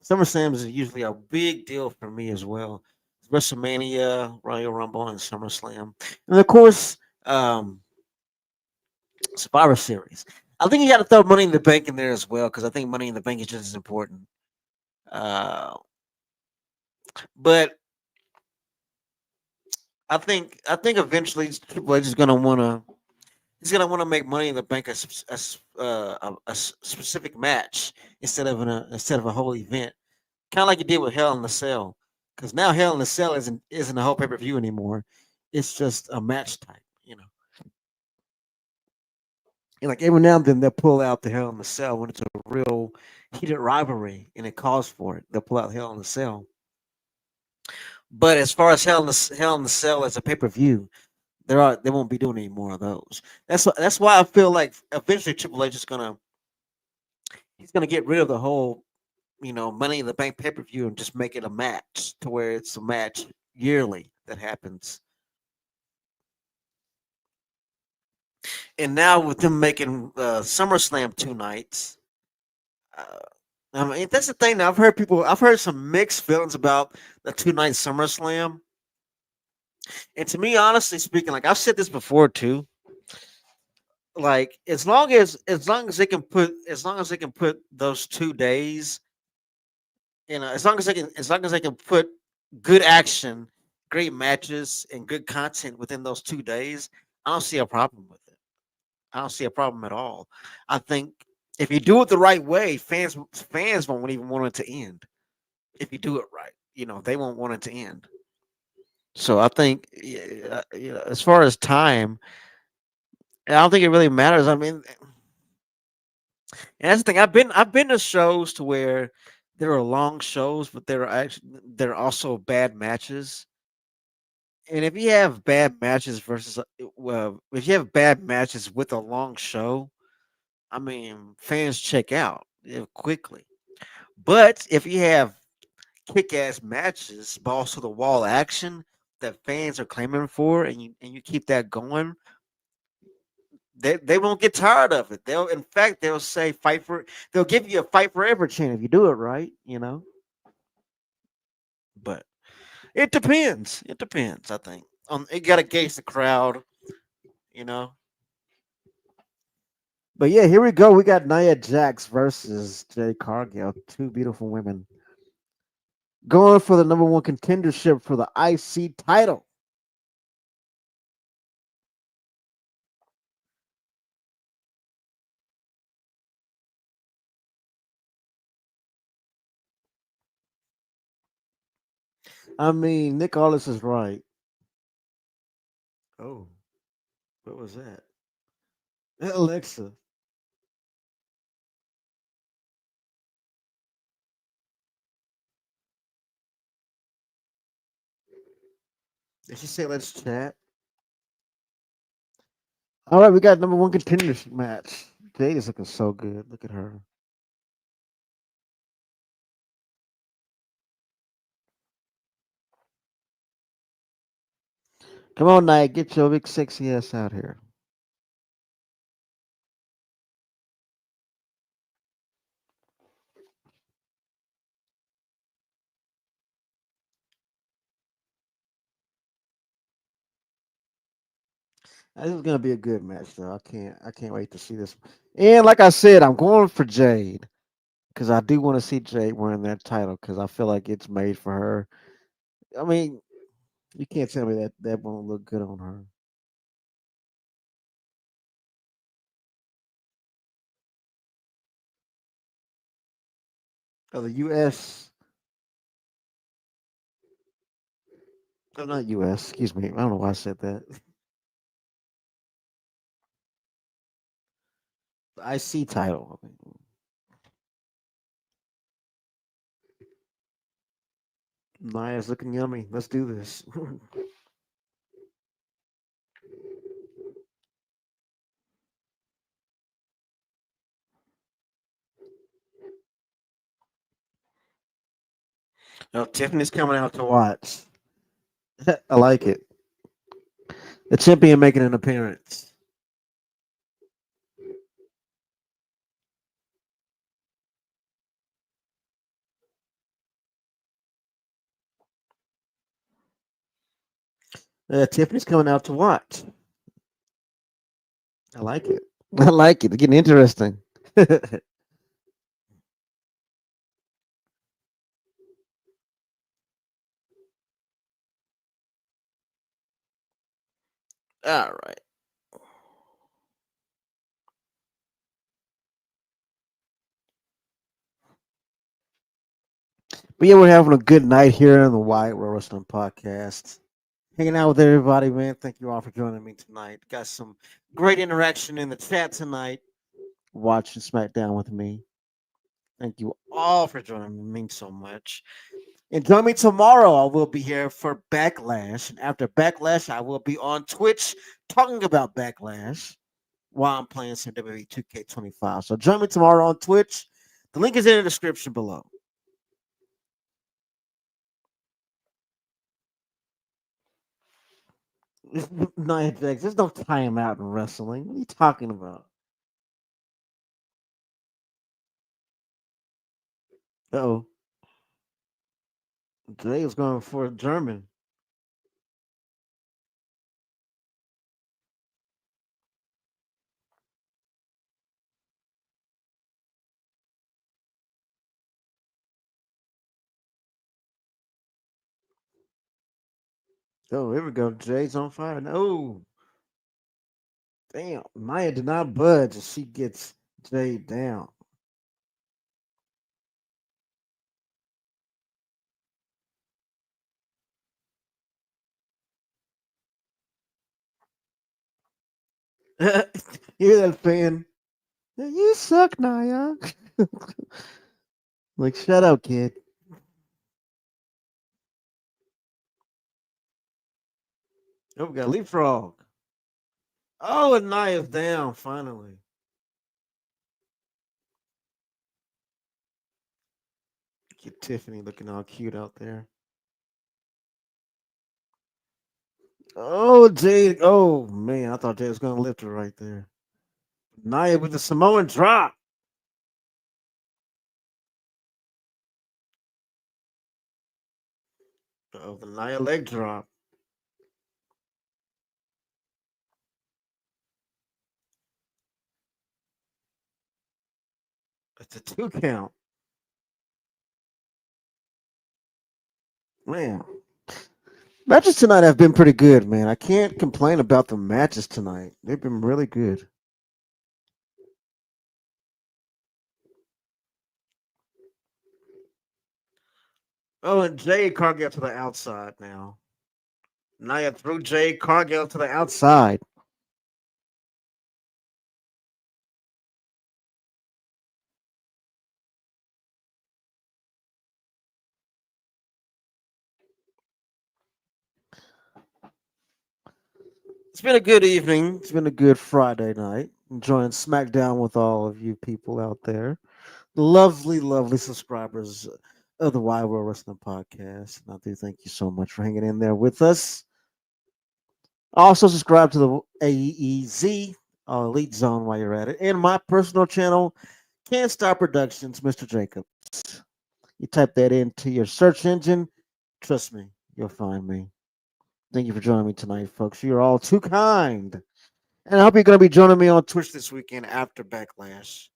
SummerSlam is usually a big deal for me as well. WrestleMania, Royal Rumble, and SummerSlam, and of course, um, Survivor Series. I think you got to throw Money in the Bank in there as well because I think Money in the Bank is just as important. Uh, but I think eventually Triple H is gonna wanna he's gonna want to make Money in the Bank a specific match instead of a whole event, kind of like he did with Hell in the Cell. Because now Hell in the Cell isn't a whole pay per view anymore. It's just a match type, And like every now and then they'll pull out the Hell in the Cell when it's a real heated rivalry and it calls for it. They'll pull out Hell in the Cell. But as far as Hell in the Cell as a pay per view, they won't be doing any more of those. That's why I feel like eventually Triple H is gonna get rid of the whole Money in the Bank pay per view and just make it a match to where it's a match yearly that happens. And now with them making SummerSlam 2 nights, uh, I mean that's the thing. Now I've heard some mixed feelings about the 2 night SummerSlam, and to me, honestly speaking, like I've said this before too, like as long as they can put those 2 days, as long as they can put good action, great matches, and good content within those 2 days, I don't see a problem with it. I don't see a problem at all. I think if you do it the right way, fans won't even want it to end. If you do it right, they won't want it to end. So I think, as far as time, I don't think it really matters. I mean, and that's the thing. I've been to shows to where there are long shows, but there are also bad matches. And if you have bad matches if you have bad matches with a long show, I mean, fans check out quickly. But if you have kick-ass matches, balls to the wall action that fans are claiming for, and you keep that going, they won't get tired of it. They'll say fight for. They'll give you a fight forever chant if you do it right. But it depends. It depends. I think you got to gauge the crowd. You know. But yeah, here we go. We got Nia Jax versus Jay Cargill, two beautiful women going for the number one contendership for the IC title. I mean, Nick Aldis is right. Oh, what was that? Alexa. Did she say let's chat? All right, we got number one contendership match. Jade is looking so good. Look at her. Come on, Nia, get your big sexy ass out here. This is gonna be a good match, though. I can't wait to see this. And like I said, I'm going for Jade because I do want to see Jade wearing that title because I feel like it's made for her. I mean, you can't tell me that won't look good on her. Oh, the U.S. Oh, not U.S. Excuse me. I don't know why I said that. The IC title. Nia's looking yummy. Let's do this. Oh, Tiffany's coming out to watch. I like it. The champion making an appearance. Tiffany's coming out to watch. I like it. I like it. It's getting interesting. All right. But yeah, we're having a good night here on the White World Wrestling Podcast. Hanging out with everybody, man. Thank you all for joining me tonight. Got some great interaction in the chat tonight. Watching SmackDown with me. Thank you all for joining me. It means so much. And join me tomorrow. I will be here for Backlash. And after Backlash, I will be on Twitch talking about Backlash while I'm playing some WWE 2K25. So join me tomorrow on Twitch. The link is in the description below. Nia Jax, there's no timeout in wrestling. What are you talking about? Oh, today is going for German. Oh, here we go. Jay's on fire. No, damn. Maya did not budge as she gets Jay down. You hear that fan? You suck, Naya. Like, shut up, kid. Oh, we got leapfrog. Oh, and Naya's down finally. Get Tiffany looking all cute out there. Oh, Jay. Oh, man. I thought Jay was going to lift her right there. Naya with the Samoan drop. Oh, the Nia leg drop. It's a 2 count. Man, matches tonight have been pretty good, man. I can't complain about the matches tonight. They've been really good. Oh, and Jade Cargill to the outside now. Nia threw Jade Cargill to the outside. It's been a good evening. It's been a good Friday night. Enjoying SmackDown with all of you people out there. Lovely, lovely subscribers of the Wide World Wrestling Podcast. And I do thank you so much for hanging in there with us. Also, subscribe to the AEZ Elite Zone while you're at it. And my personal channel, Can't Stop Productions, Mr. Jacobs. You type that into your search engine. Trust me, you'll find me. Thank you for joining me tonight, folks. You're all too kind. And I hope you're going to be joining me on Twitch this weekend after Backlash.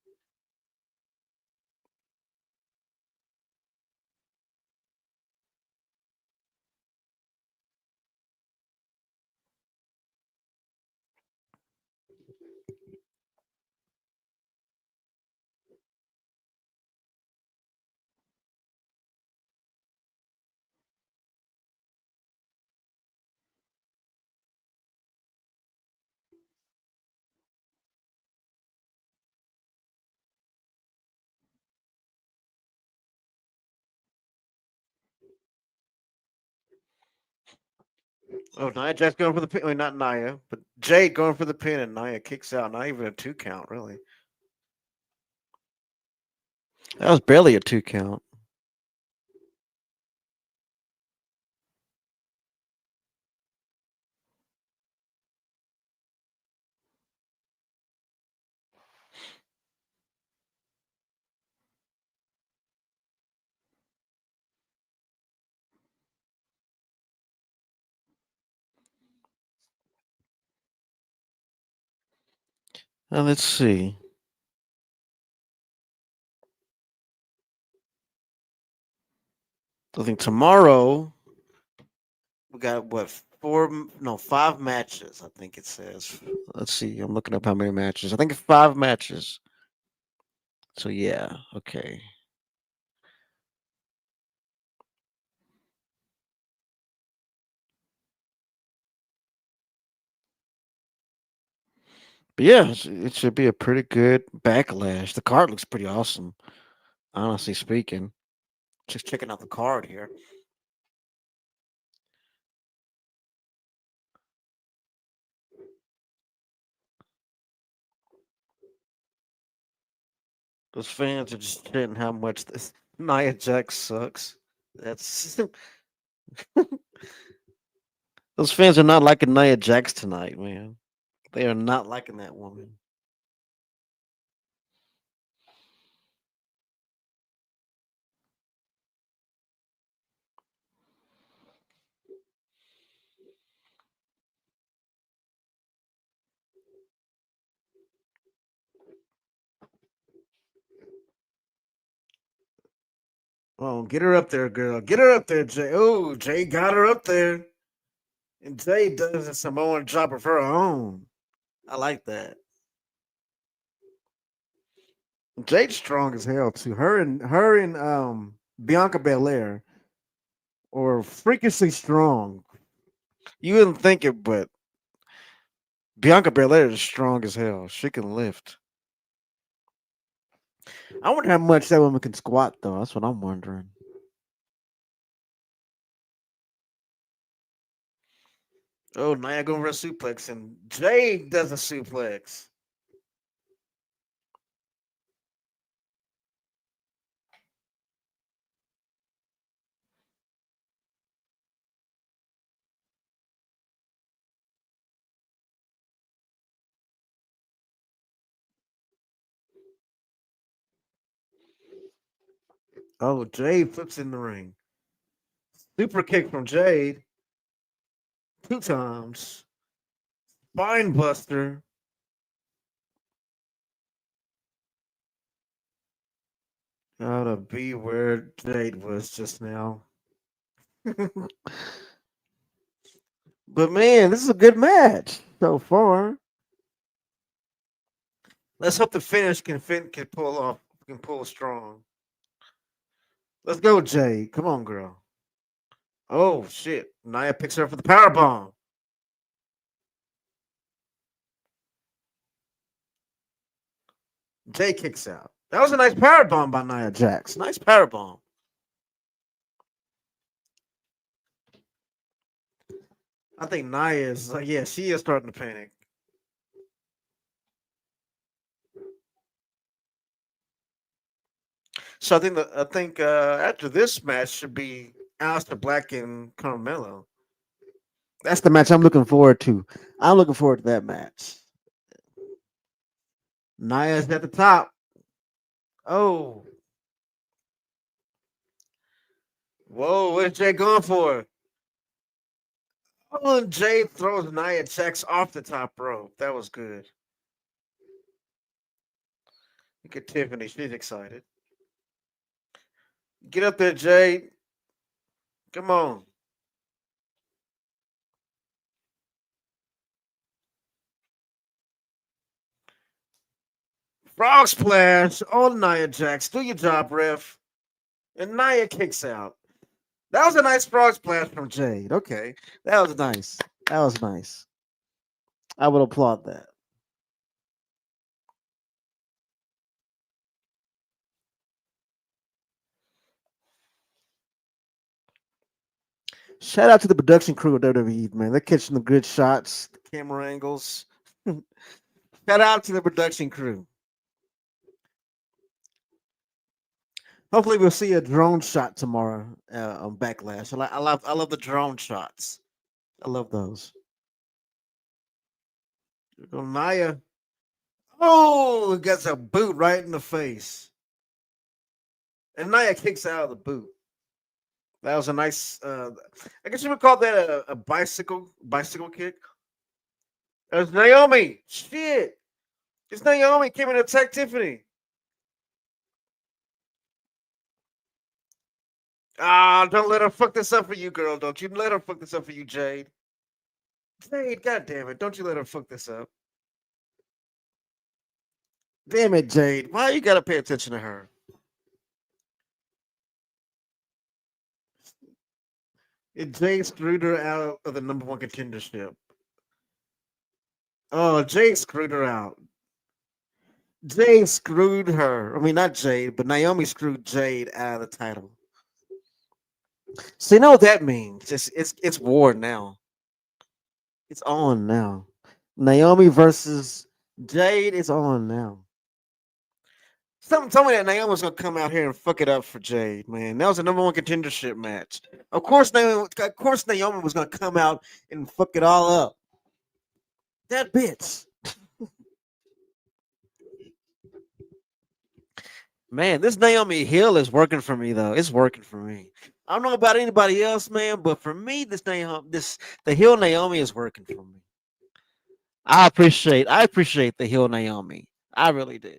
Oh, Nia Jax going for the pin. I mean, not Nia, but Jade going for the pin, and Nia kicks out. Not even a 2 count, really. That was barely a 2 count. Let's see. I think tomorrow we got what four? No, five matches. I think it says. Let's see. I'm looking up how many matches. I think it's five matches. So yeah, okay. But yeah, it should be a pretty good backlash. The card looks pretty awesome, honestly speaking. Just checking out the card here. Those fans are just saying how much this Nia Jax sucks. That's those fans are not liking Nia Jax tonight, man. They are not liking that woman. Oh, get her up there, girl. Get her up there, Jay. Oh, Jay got her up there. And Jay does a Samoan drop of her own. I like that. Jade's strong as hell too. Her and Bianca Belair are freakishly strong. You wouldn't think it, but Bianca Belair is strong as hell. She can lift. I wonder how much that woman can squat though. That's what I'm wondering. Oh, Nia going for a suplex, and Jade does a suplex. Oh, Jade flips in the ring. Super kick from Jade two times. Spine buster. Gotta be where Jade was just now. But man, this is a good match so far. Let's hope the finish can pull off, can pull strong. Let's go, Jade. Come on, girl. Oh shit! Nia picks her up for the power bomb. Jay kicks out. That was a nice power bomb by Nia Jax. Nice power bomb. I think Nia is like, yeah, she is starting to panic. So I think after this match should be Aleister Black and Carmelo. That's the match I'm looking forward to. I'm looking forward to that match. Nia's at the top. Oh, whoa! What is Jay going for? Oh, and Jay throws Nia Jax off the top rope. That was good. Look at Tiffany. She's excited. Get up there, Jay. Come on. Frog splash on Nia Jax. Do your job, ref. And Nia kicks out. That was a nice frog splash from Jade. Okay. That was nice. That was nice. I would applaud that. Shout out to the production crew of WWE, man. They're catching the good shots, the camera angles. Shout out to the production crew. Hopefully, we'll see a drone shot tomorrow on Backlash. I love the drone shots. I love those. Naya. Oh, gets a boot right in the face. And Naya kicks out of the boot. That was a nice. I guess you would call that a bicycle kick. There's Naomi. Shit. It's Naomi came in to attack Tiffany. Ah, don't let her fuck this up for you, girl. Don't you let her fuck this up for you, Jade. Jade, god damn it. Don't you let her fuck this up. Damn it, Jade. Why you gotta pay attention to her? Jade screwed her out of the number one contendership. Oh, Jade screwed her out. Jade screwed her. I mean, not Jade, but Naomi screwed Jade out of the title. So you know what that means? It's war now. It's on now. Naomi versus Jade is on now. Something told me that Naomi was gonna come out here and fuck it up for Jade, man. That was the number one contendership match. Of course, Naomi was gonna come out and fuck it all up. That bitch. Man, this Naomi Hill is working for me though. It's working for me. I don't know about anybody else, man, but for me, the Hill Naomi is working for me. I appreciate the Hill Naomi. I really do.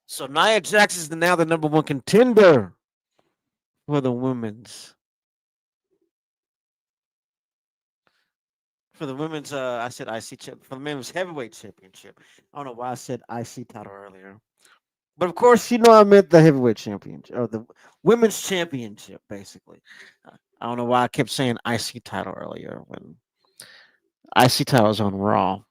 So Nia Jax is now the number one contender for the women's I said IC for the women's heavyweight championship. I don't know why I said IC title earlier. But of course, you know I meant the heavyweight championship or the women's championship, basically. I don't know why I kept saying IC title earlier when IC title is on Raw.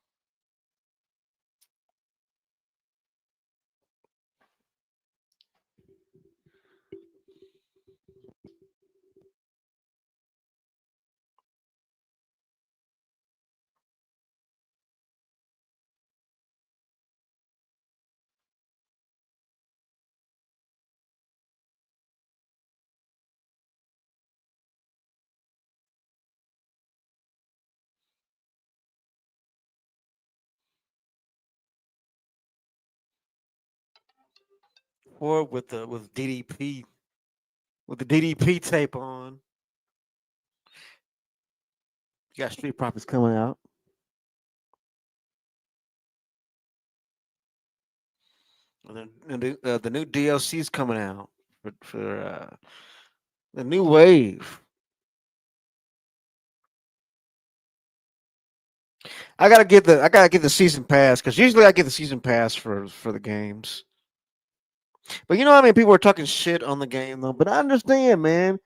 Or with DDP with the DDP tape on. You got Street Profits coming out. And then the new DLC's coming out for the new wave. I gotta get the season pass because usually I get the season pass for the games. But you know how many people are talking shit on the game though. But I understand, man.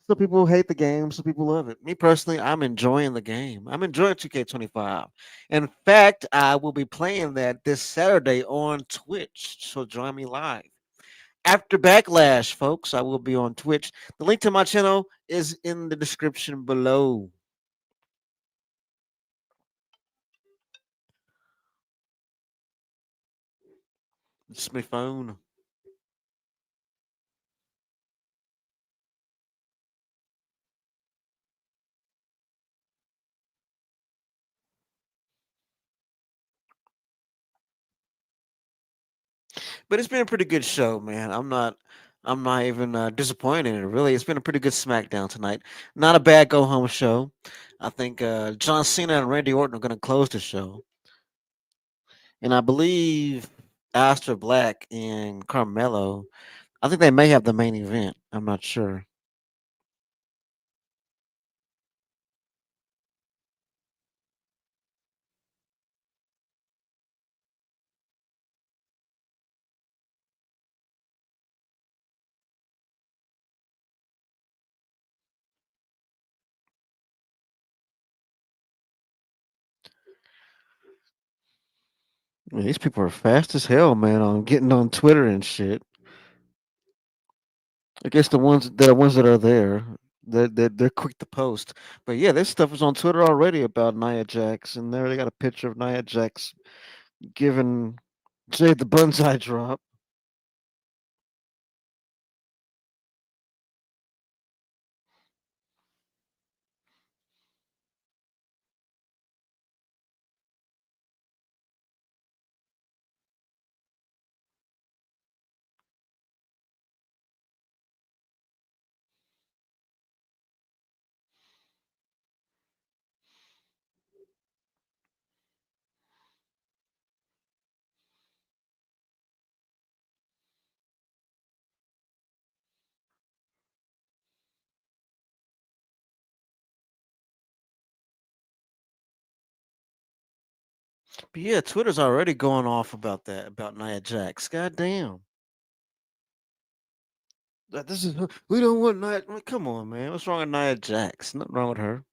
Some people hate the game, some people love it. Me personally, I'm enjoying the game. I'm enjoying 2K25. In fact, I will be playing that this Saturday on Twitch. So join me live. After Backlash, folks, I will be on Twitch. The link to my channel is in the description below. It's my phone. But it's been a pretty good show, man. I'm not even disappointed in it. Really, it's been a pretty good SmackDown tonight. Not a bad go home show. I think John Cena and Randy Orton are going to close the show, and I believe Aleister Black and Carmelo. I think they may have the main event. I'm not sure. I mean, these people are fast as hell, man, on getting on Twitter and shit. I guess the ones that are there, they're quick to post. But yeah, this stuff is on Twitter already about Nia Jax, and there they got a picture of Nia Jax giving Jay the bonsai drop. But yeah, Twitter's already going off about that, about Nia Jax. God damn. This is we don't want Nia. Like, come on, man. What's wrong with Nia Jax? Nothing wrong with her.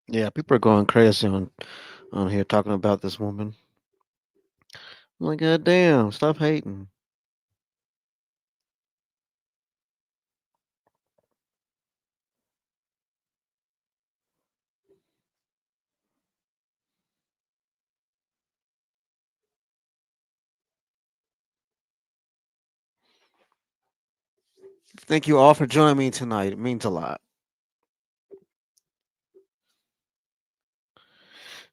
Yeah, people are going crazy on here talking about this woman. I'm like, God damn, stop hating. Thank you all for joining me tonight. It means a lot.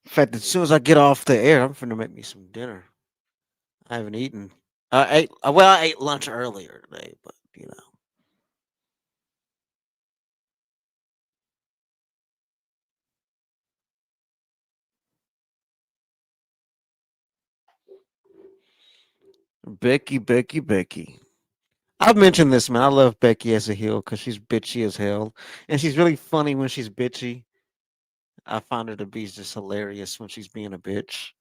In fact, as soon as I get off the air, I'm finna make me some dinner. I haven't eaten. I ate lunch earlier today, but you know, Becky. I've mentioned this, man. I love Becky as a heel because she's bitchy as hell, and she's really funny when she's bitchy. I find her to be just hilarious when she's being a bitch.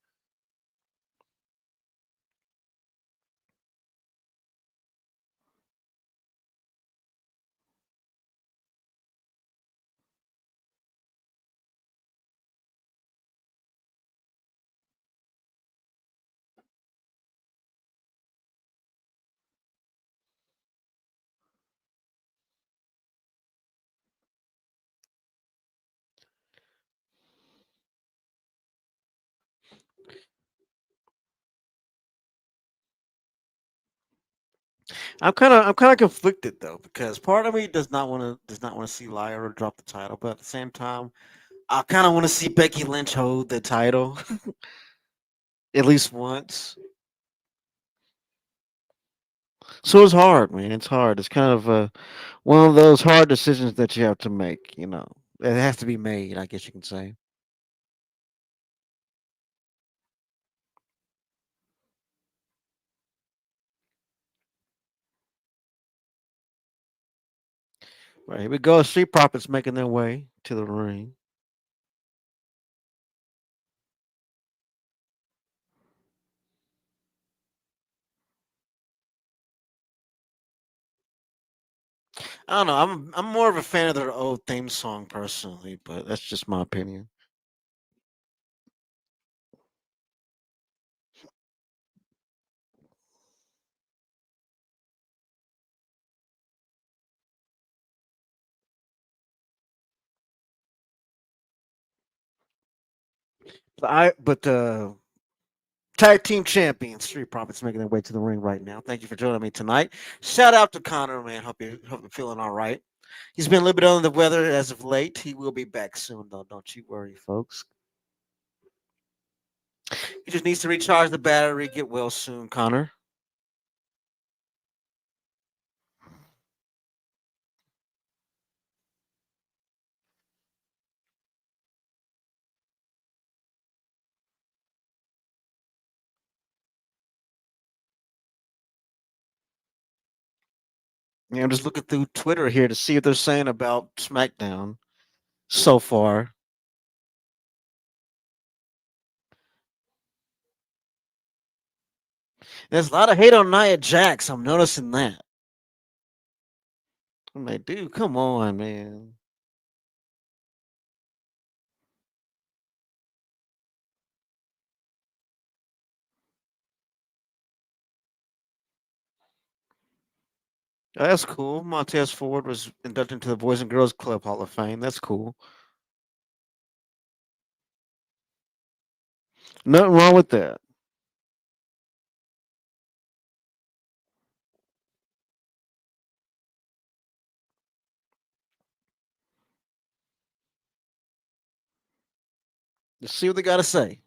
I'm kind of conflicted though because part of me does not want to see Lyra drop the title, but at the same time, I kind of want to see Becky Lynch hold the title at least once. So it's hard, man. It's hard. It's kind of one of those hard decisions that you have to make. You know, it has to be made. I guess you can say. Right, here we go. Street Profits making their way to the ring. I don't know. I'm more of a fan of their old theme song personally, but that's just my opinion. But tag team champions, Street Profits making their way to the ring right now. Thank you for joining me tonight. Shout out to Connor, man. Hope you're feeling all right. He's been a little bit under the weather as of late. He will be back soon, though. Don't you worry, folks. He just needs to recharge the battery. Get well soon, Connor. Yeah, I'm just looking through Twitter here to see what they're saying about SmackDown so far. There's a lot of hate on Nia Jax. I'm noticing that. I'm like, dude, come on, man. Oh, that's cool. Montez Ford was inducted into the Boys and Girls Club Hall of Fame. That's cool. Nothing wrong with that. Let's see what they got to say.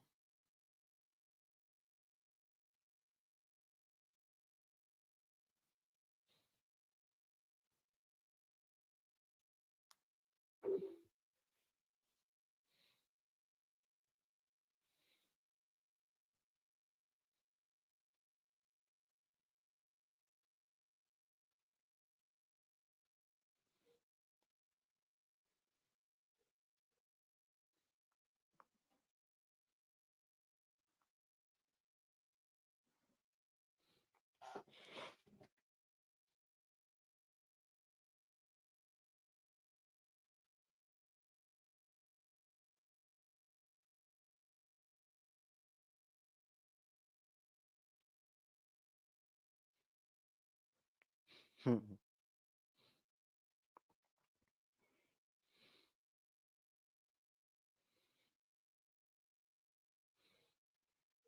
Hmm.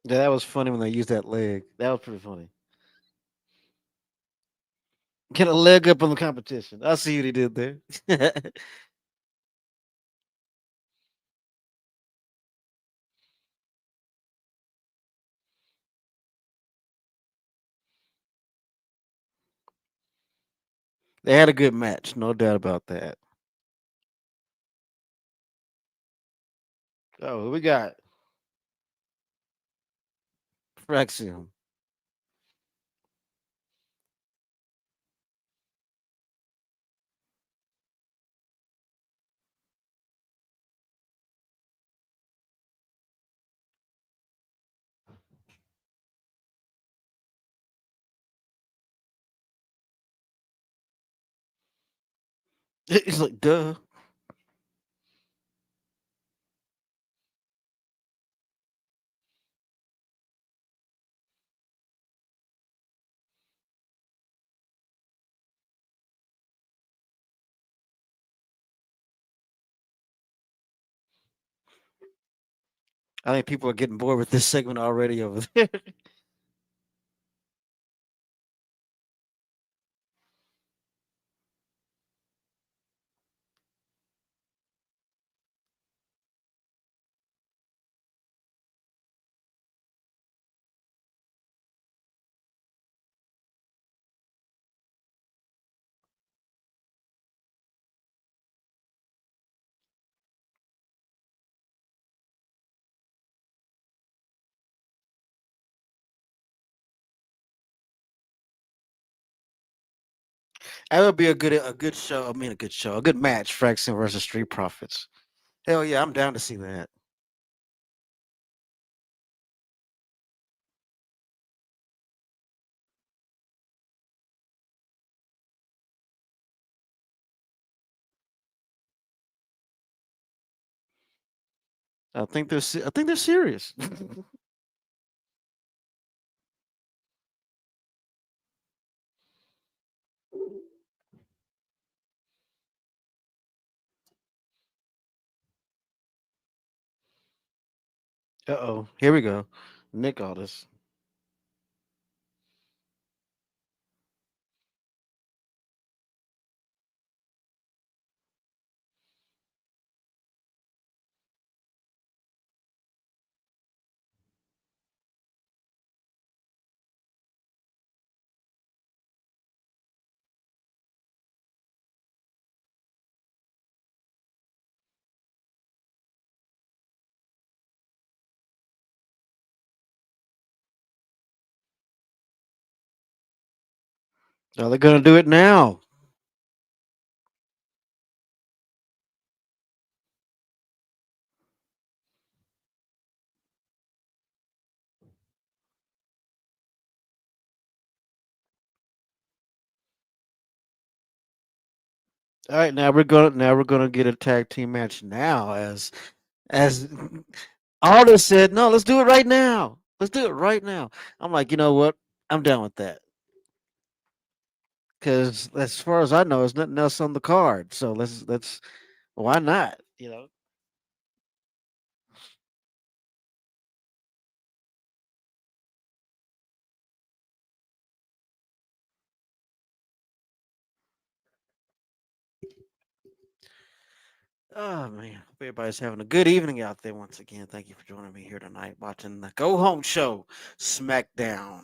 Yeah, that was funny when they used that leg. That was pretty funny. Get a leg up on the competition. I see what he did there. They had a good match, no doubt about that. Oh, we got Fraxium. He's like, duh. I think people are getting bored with this segment already over there. That would be a good show. I mean, a good show, a good match. Fraxium versus Street Profits. Hell yeah, I'm down to see that. I think they're serious. Uh-oh, here we go. Nick Aldis. Oh, they're gonna do it now. All right, now we're gonna get a tag team match now. As Aldis said, no, let's do it right now. Let's do it right now. I'm like, you know what? I'm down with that because as far as I know, there's nothing else on the card. So let's why not? You know. Oh man, hope everybody's having a good evening out there once again. Thank you for joining me here tonight, watching the Go Home Show, SmackDown,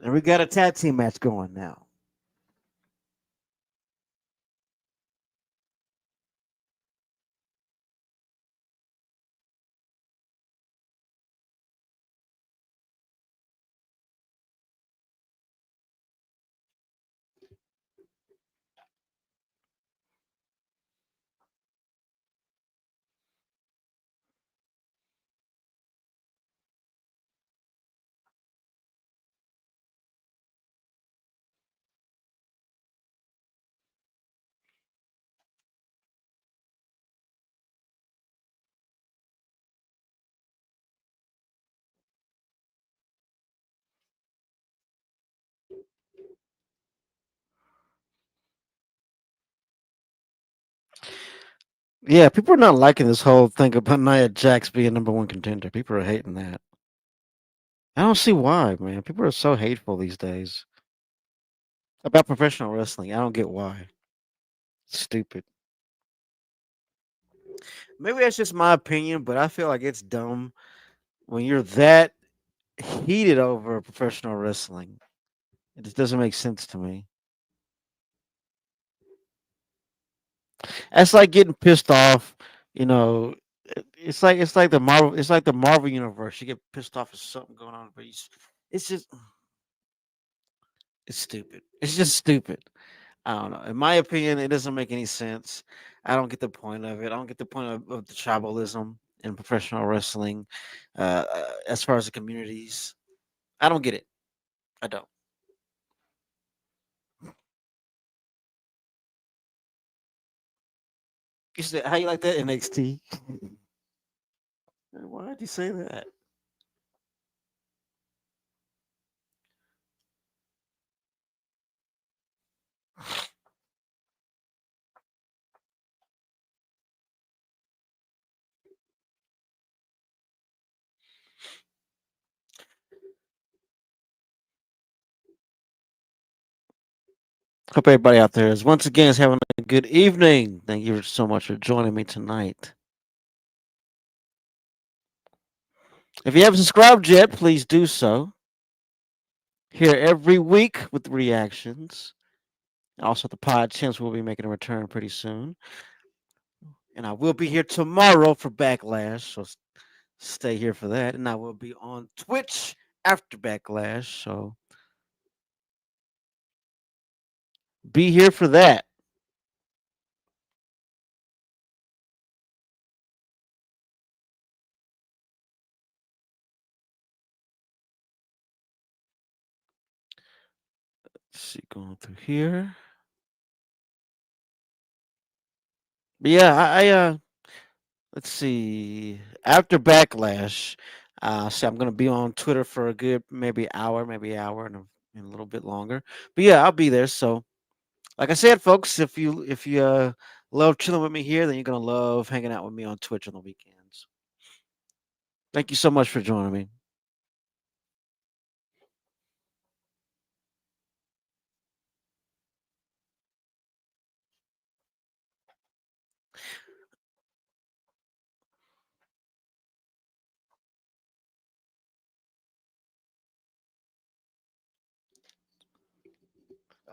and we got a tag team match going now. Yeah, people are not liking this whole thing about Nia Jax being number one contender. People are hating that. I don't see why, man. People are so hateful these days about professional wrestling. I don't get why. Stupid. Maybe that's just my opinion, but I feel like it's dumb when you're that heated over professional wrestling. It just doesn't make sense to me. That's like getting pissed off. You know, it's like the Marvel universe. You get pissed off at something going on, but it's just it's stupid. It's just stupid. I don't know. In my opinion, it doesn't make any sense. I don't get the point of it. I don't get the point of the tribalism in professional wrestling. As far as the communities, I don't get it. I don't. You said, how you like that NXT? Why did you say that? Hope everybody out there is once again is having a good evening. Thank you so much for joining me tonight. If you haven't subscribed yet, please do so. Here every week with reactions. Also, the pod chance will be making a return pretty soon. And I will be here tomorrow for Backlash. So stay here for that. And I will be on Twitch after Backlash. So be here for that. Let's see, going through here. But yeah, let's see. After Backlash, see, I'm gonna be on Twitter for a good maybe hour and a little bit longer. But yeah, I'll be there. So, like I said, folks, if you love chilling with me here, then you're gonna love hanging out with me on Twitch on the weekends. Thank you so much for joining me.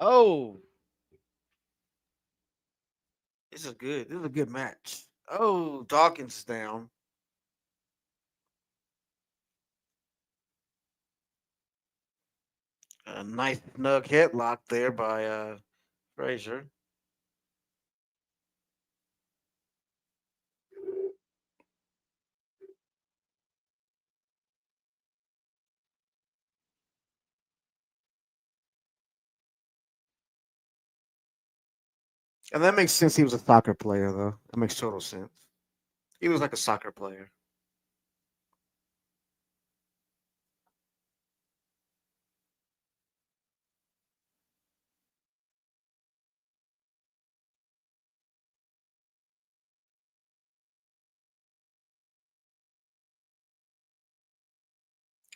Oh, this is good. This is a good match. Oh, Dawkins is down. A nice snug headlock there by Frazier. And that makes sense. He was a soccer player, though. That makes total sense. He was like a soccer player.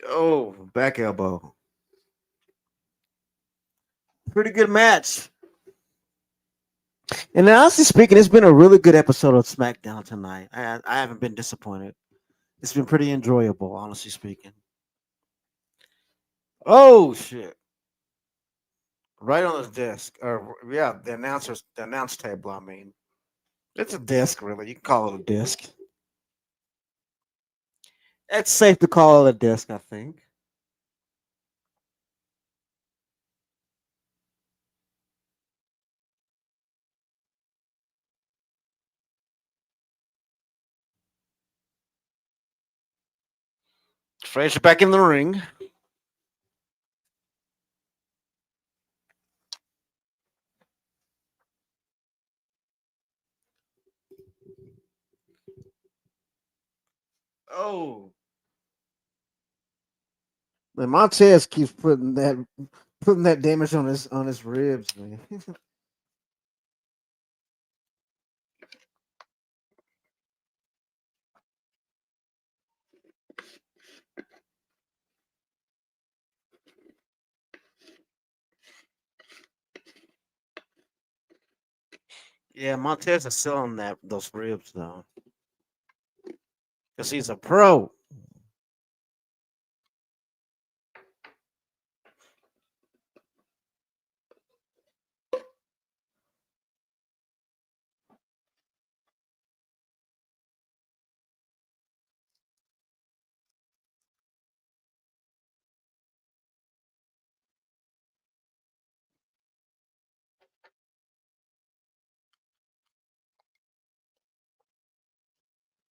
Oh, back elbow. Pretty good match. And honestly speaking, it's been a really good episode of SmackDown tonight. I haven't been disappointed. It's been pretty enjoyable, honestly speaking. Oh shit! Right on his desk, or yeah, the announce table. I mean, it's a desk, really. You can call it a desk. It's safe to call it a desk, I think. Frazier back in the ring. Oh, and Montez keeps putting that damage on his ribs, man. Yeah, Montez is selling that those ribs though, because he's a pro.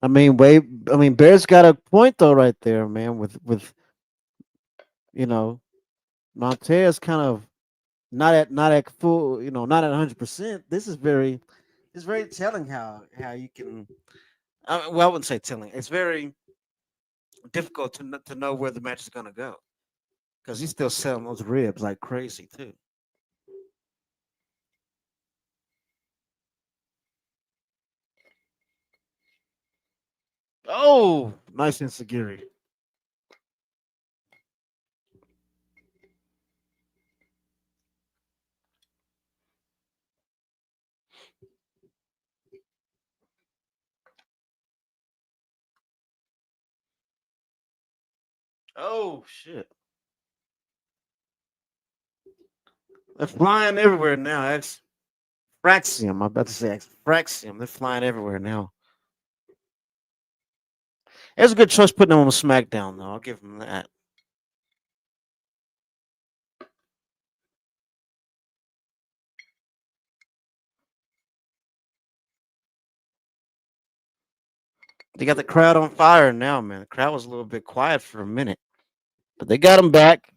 I mean, Bear's got a point though, right there, man. With you know, Montez kind of not at full, not at 100%. This is very it's very telling how you can. Well, I wouldn't say telling. It's very difficult to know where the match is gonna go because he's still selling those ribs like crazy too. Oh, nice insecurity. Oh shit, they're flying everywhere now. That's Fraxium. I'm about to say Fraxium. They're flying everywhere now. It's a good choice putting them on SmackDown though. I'll give them that. They got the crowd on fire now, man. The crowd was a little bit quiet for a minute, but they got them back.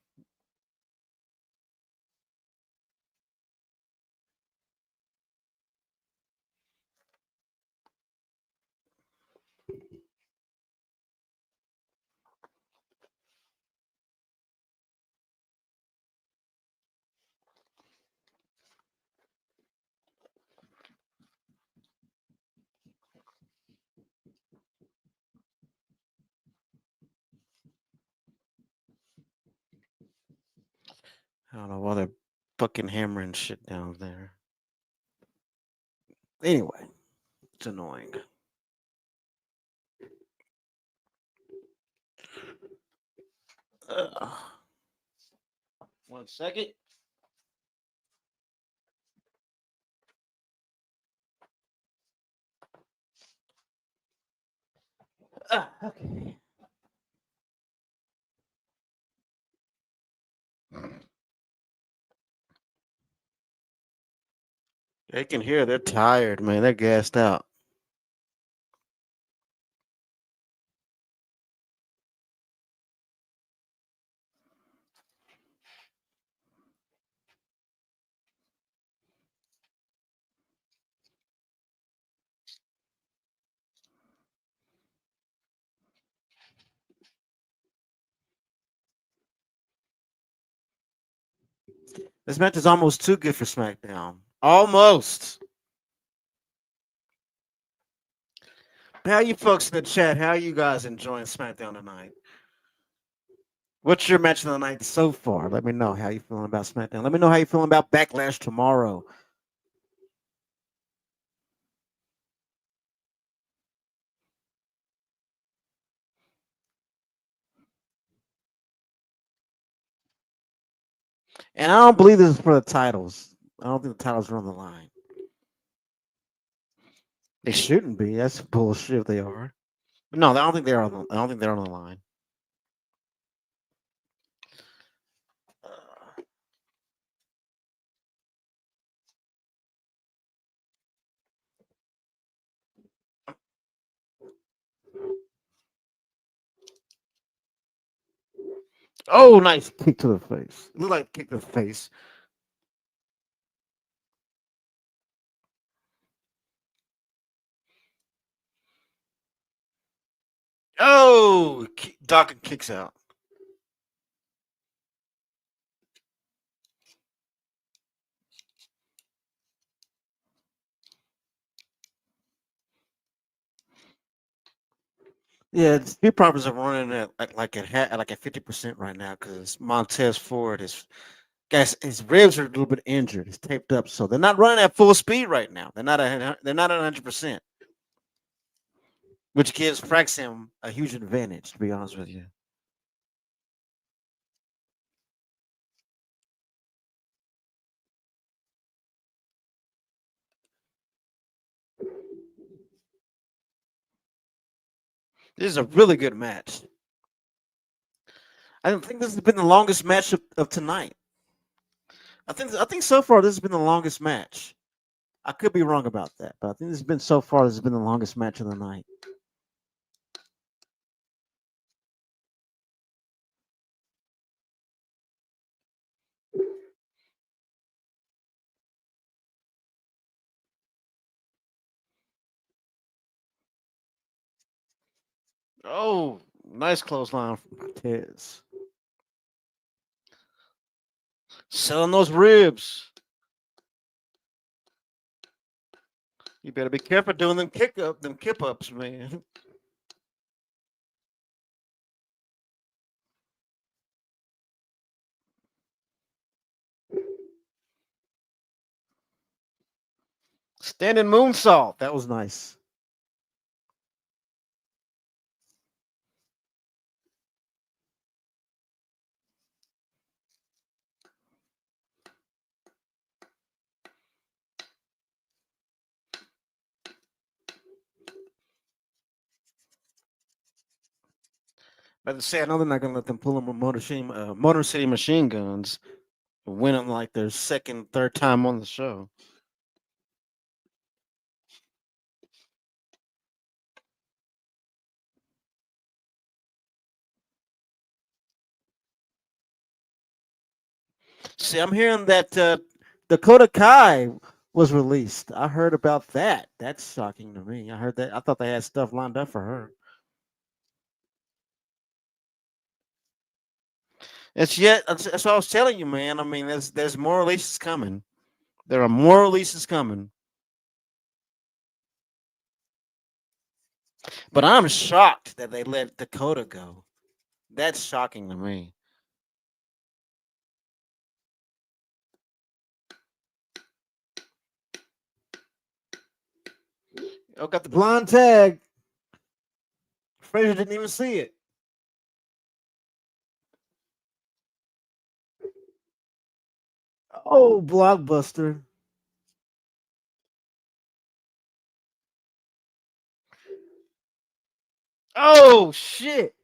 I don't know why they're fucking hammering shit down there. Anyway, it's annoying. Ugh. 1 second. Okay. They can hear they're tired, man. They're gassed out. This match is almost too good for SmackDown. Almost. How you folks in the chat? How you guys enjoying SmackDown tonight? What's your match of the night so far? Let me know how you feeling about SmackDown. Let me know how you feeling about Backlash tomorrow. And I don't believe this is for the titles. I don't think the titles are on the line. They shouldn't be. That's bullshit if they are. But no, I don't think they're on the. I don't think they're on the line. Uh, oh, nice kick to the face. It looked like a kick to the face. Oh, Doc kicks out. Yeah, the Street Profits are running at like at 50% right now because Montez Ford is Guys, his ribs are a little bit injured. He's taped up, so they're not running at full speed right now. They're not at 100%, which gives Fraxham a huge advantage. To be honest with you, this is a really good match. I don't think this has been the longest match of tonight. I think so far this has been the longest match. I could be wrong about that, but I think this has been so far. This has been the longest match of the night. Oh, nice clothesline from Cortez. Selling those ribs. You better be careful doing them kip ups, man. Standing moonsault. That was nice. But to say, I know they're not gonna let them pull them with Motor City machine guns, win them like their second, third time on the show. See, I'm hearing that Dakota Kai was released. I heard about that. That's shocking to me. I heard that. I thought they had stuff lined up for her. That's what I was telling you, man. I mean, there's more releases coming. There are more releases coming. But I'm shocked that they let Dakota go. That's shocking to me. Oh, got the blind tag. Frazier didn't even see it. Oh, blockbuster. Oh, shit.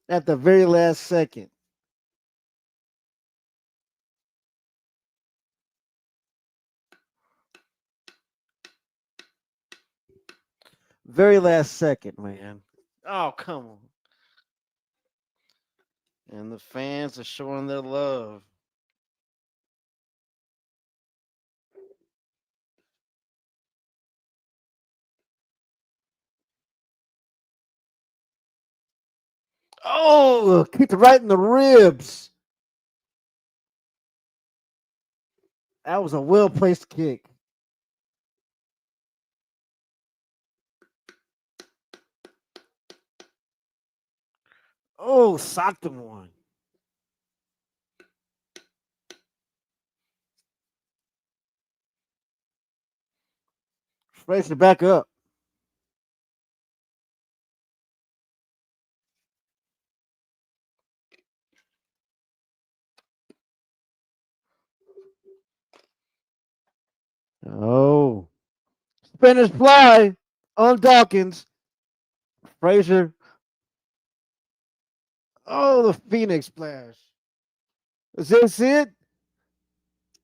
At the very last second. Very last second, man. Oh, come on. And the fans are showing their love. Oh, kicked right in the ribs. That was a well placed kick. Oh, socked him one. Frazier back up. Oh, Spanish fly on Dawkins. Frazier. Oh, the Phoenix splash. Is this it?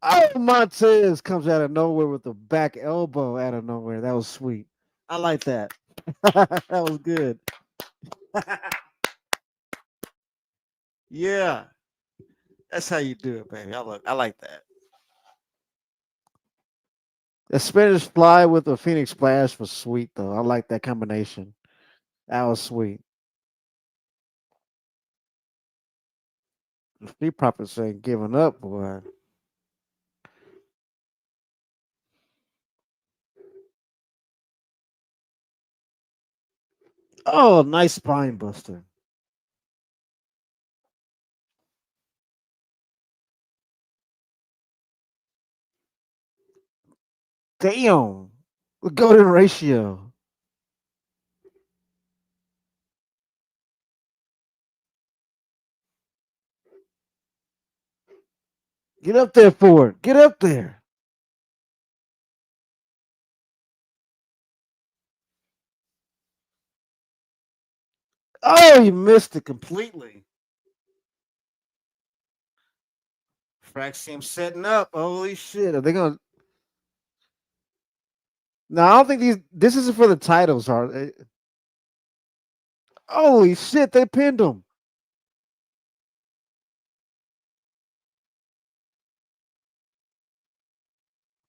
Oh, Montez comes out of nowhere with the back elbow out of nowhere. That was sweet. I like that. That was good. Yeah, that's how you do it, baby. I like that. The Spanish fly with the Phoenix splash was sweet, though. I like that combination. That was sweet. The Street Profits ain't giving up, boy. Oh, nice spine buster. Damn. The golden ratio. Get up there, Ford. Get up there. Oh, you missed it completely. Frax team setting up. Holy shit. Are they gonna No, I don't think this isn't for the titles, are they? Holy shit, they pinned them.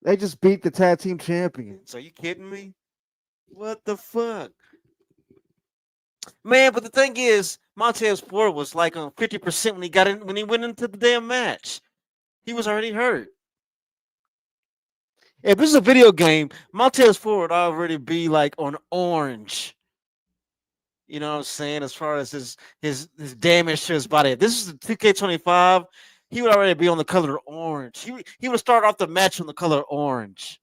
They just beat the tag team champions. Are you kidding me? What the fuck? Man, but the thing is, Montez Ford was like on 50% when he went into the damn match. He was already hurt. If this is a video game, Montez Ford would already be like on orange. You know what I'm saying? As far as his damage to his body. If this is the 2K25, he would already be on the color orange. He would start off the match on the color orange.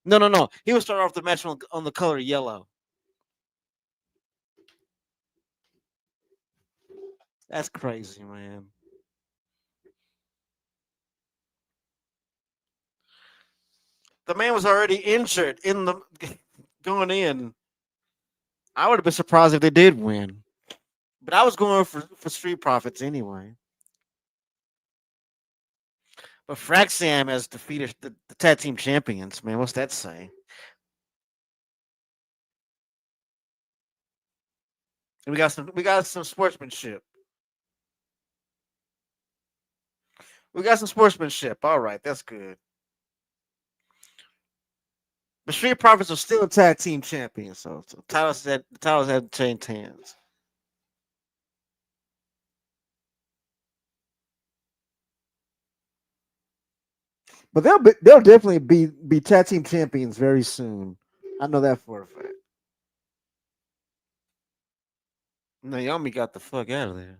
No, no, no. He would start off the match on the color yellow. That's crazy, man. The man was already injured in the going in. I would have been surprised if they did win. But I was going for Street Profits anyway. But Fraxam has defeated the tag team champions, man. What's that say? And we got some sportsmanship. We got some sportsmanship. All right, that's good. The Street Profits are still tag team champions, so titles have changed hands. But they'll definitely be tag team champions very soon. I know that for a fact. Naomi got the fuck out of there.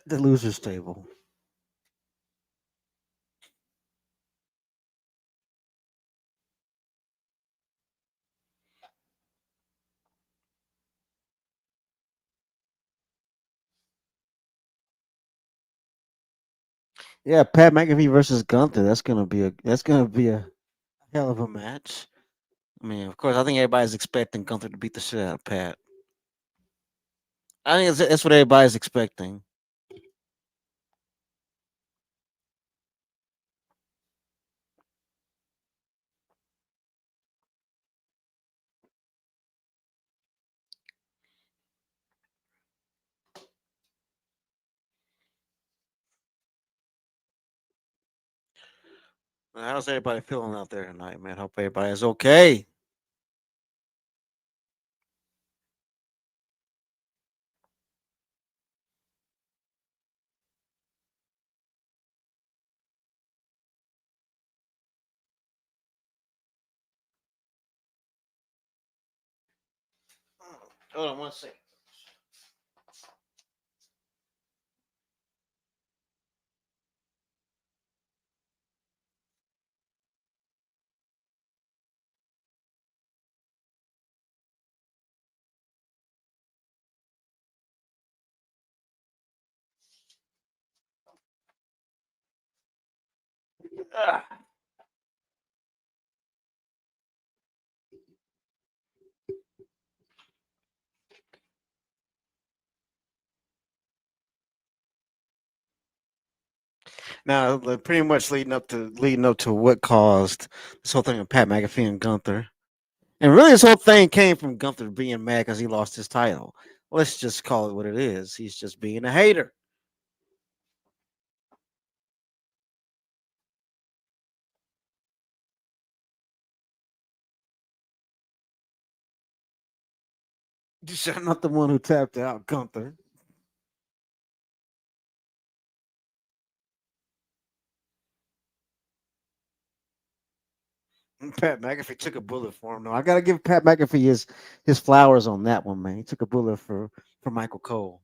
The losers table. Yeah, Pat McAfee versus Gunther. That's gonna be a hell of a match. I mean, of course, I think everybody's expecting Gunther to beat the shit out of Pat. I think that's what everybody's expecting. How's everybody feeling out there tonight, man? Hope everybody's okay. Hold on one second. Ah. Now, pretty much leading up to what caused this whole thing with Pat McAfee and Gunther, and really this whole thing came from Gunther being mad because he lost his title. Let's just call it what it is. He's just being a hater. I'm not the one who tapped out Gunther. Pat McAfee took a bullet for him. No, I gotta give Pat McAfee his flowers on that one, man. He took a bullet for Michael Cole.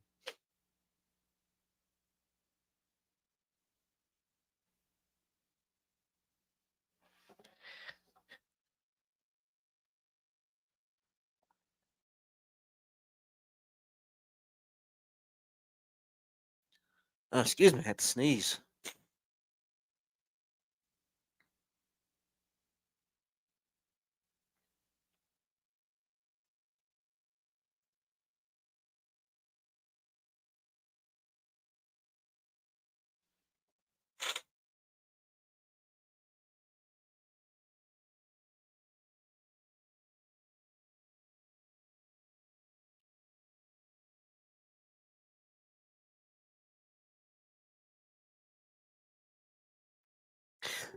Excuse me, I had to sneeze.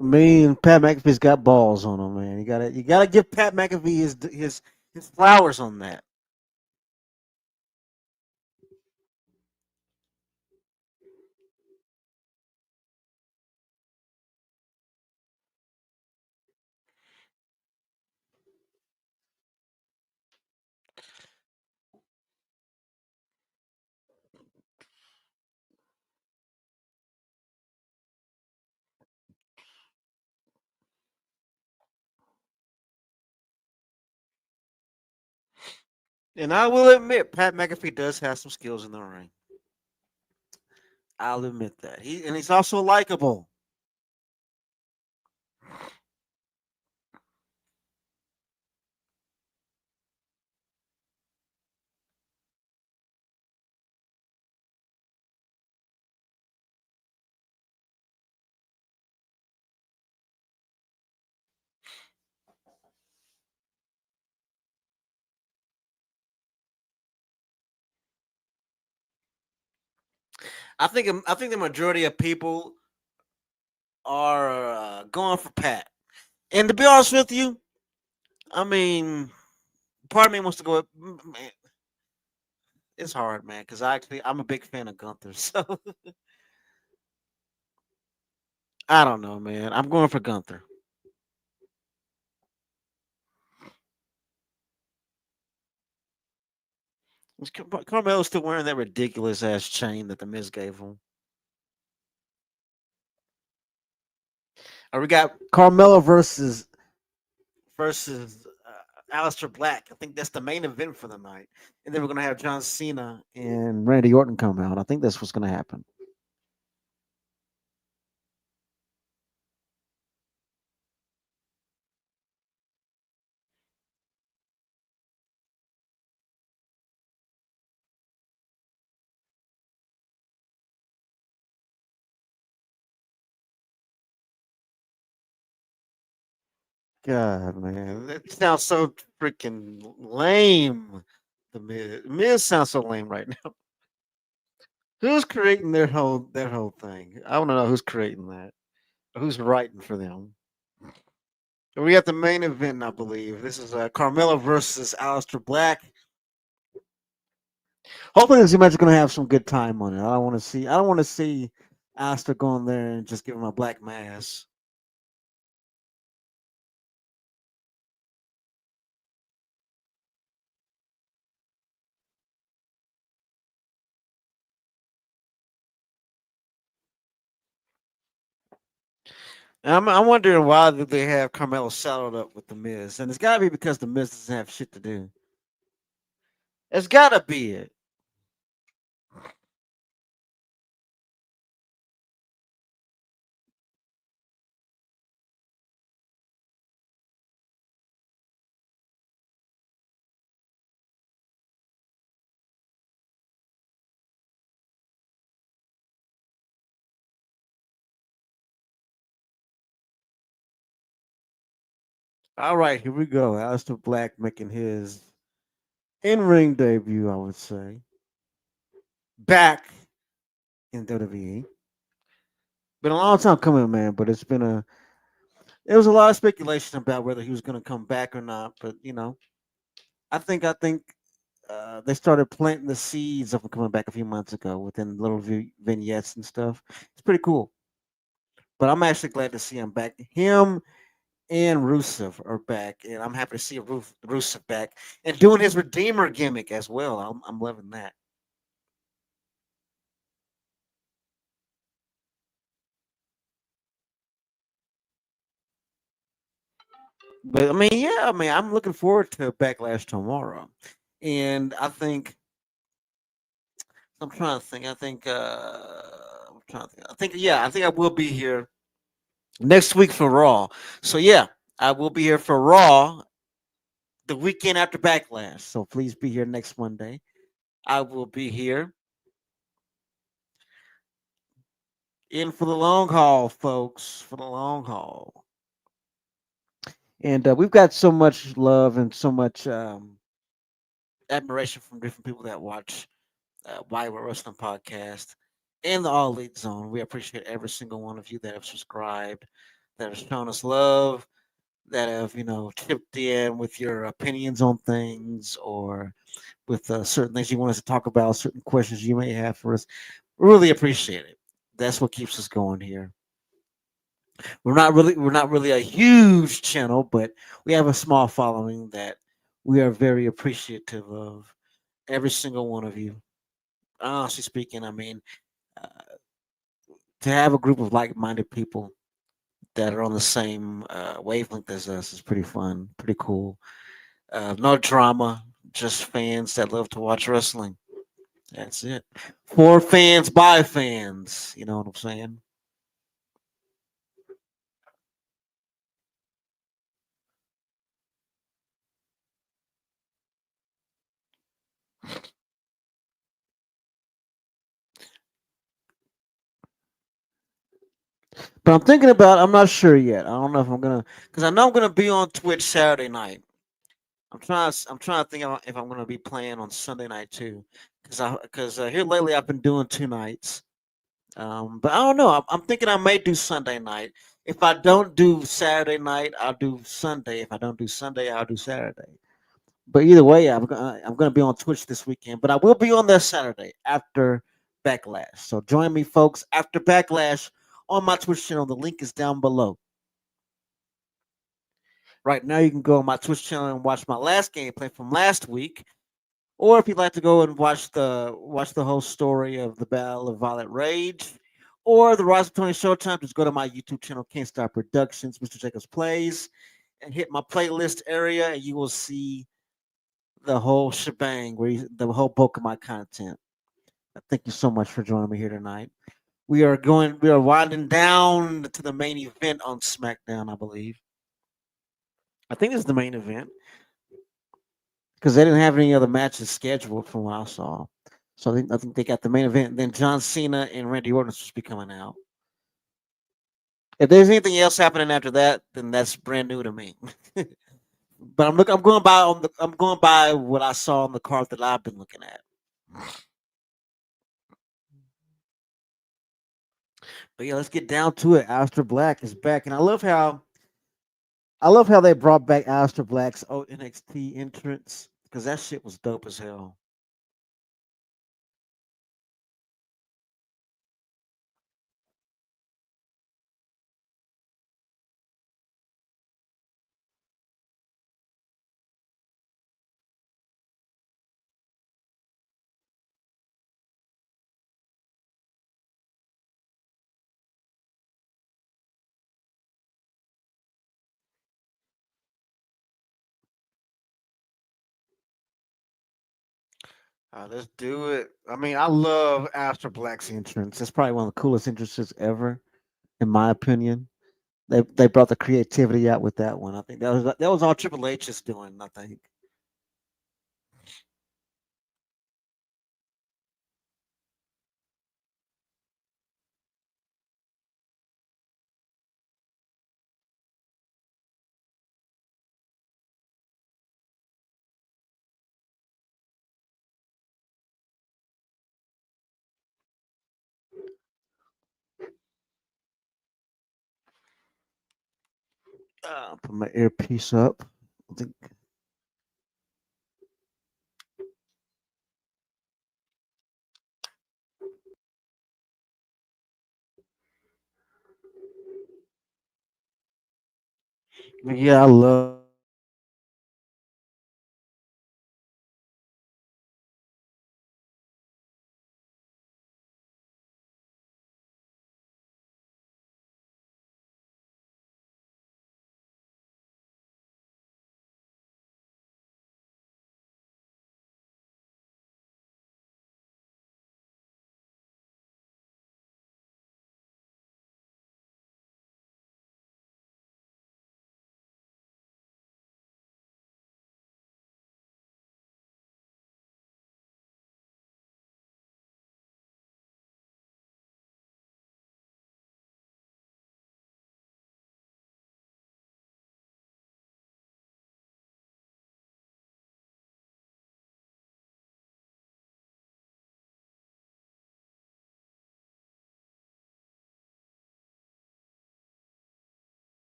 Me and Pat McAfee's got balls on him, man. You gotta give Pat McAfee his flowers on that. And I will admit, Pat McAfee does have some skills in the ring. I'll admit that. He's also likable. I think the majority of people are going for Pat. And to be honest with you, I mean, part of me wants to go. Man, it's hard, man, because I'm a big fan of Gunther. So I don't know, man. I'm going for Gunther. Carmelo's still wearing that ridiculous ass chain that the Miz gave him. We got Carmelo versus Aleister Black. I think that's the main event for the night. And then we're gonna have John Cena and Randy Orton come out. I think that's what's gonna happen. God, man, that sounds so freaking lame. The Miz sounds so lame right now. Who's creating their whole thing? I want to know who's creating that. Who's writing for them? We got the main event, I believe. This is Carmelo versus Aleister Black. Hopefully, this match is going to have some good time on it. I don't want to see. I don't want to see Aleister go in there and just give him a black mass. And I'm wondering why did they have Carmelo saddled up with the Miz, and it's got to be because the Miz doesn't have shit to do. It's got to be it. All right, here we go. Aleister Black making his in-ring debut. I would say back in WWE. Been a long time coming, man, but there was a lot of speculation about whether he was going to come back or not. But I think they started planting the seeds of him coming back a few months ago within little vignettes and stuff. It's pretty cool. But I'm actually glad to see him back. Him and Rusev are back, and I'm happy to see Rusev back and doing his Redeemer gimmick as well. I'm loving that. But I mean, yeah, I mean, I'm looking forward to Backlash tomorrow, and I think I'm trying to think. I'm trying to think. I think I will be here next week for Raw. So yeah, I will be here for Raw the weekend after Backlash. So please be here next Monday. I will be here in for the long haul, folks. For the long haul. And we've got so much love and so much admiration from different people that watch Why We're Wrestling podcast and the All Elite Zone. We appreciate every single one of you that have subscribed, that have shown us love, that have chipped in with your opinions on things or with certain things you want us to talk about, certain questions you may have for us. Really appreciate it. That's what keeps us going here. We're not really a huge channel, but we have a small following that we are very appreciative of every single one of you. Honestly speaking, I mean, uh, to have a group of like-minded people that are on the same wavelength as us is pretty fun, pretty cool. No drama, just fans that love to watch wrestling. That's it. For fans, by fans. You know what I'm saying? But I'm thinking about. I'm not sure yet. I don't know if I'm gonna, because I know I'm gonna be on Twitch Saturday night. I'm trying to think if I'm gonna be playing on Sunday night too, because here lately I've been doing two nights. But I don't know. I'm thinking I may do Sunday night. If I don't do Saturday night, I'll do Sunday. If I don't do Sunday, I'll do Saturday. But either way, I'm gonna be on Twitch this weekend. But I will be on there Saturday after Backlash. So join me, folks, after Backlash on my Twitch channel. The link is down below. Right now, you can go on my Twitch channel and watch my last gameplay from last week. Or if you'd like to go and watch the whole story of the Battle of Violet Rage, or the Rise of Tony Showtime, just go to my YouTube channel, Can't Stop Productions, Mr. Jacobs Plays, and hit my playlist area, and you will see the whole shebang, the whole bulk of my content. Thank you so much for joining me here tonight. We are winding down to the main event on SmackDown, I believe. I think it's the main event because they didn't have any other matches scheduled from what I saw. So I think they got the main event. And then John Cena and Randy Orton supposed to be coming out. If there's anything else happening after that, then that's brand new to me. But I'm going by what I saw on the card that I've been looking at. But yeah, let's get down to it. Aleister Black is back, and I love how they brought back Aleister Black's old NXT entrance because that shit was dope as hell. Let's do it. I mean, I love Aleister Black's entrance. It's probably one of the coolest entrances ever, in my opinion. They brought the creativity out with that one. I think that was all Triple H's doing. I think. Put my earpiece up. I think Yeah, I love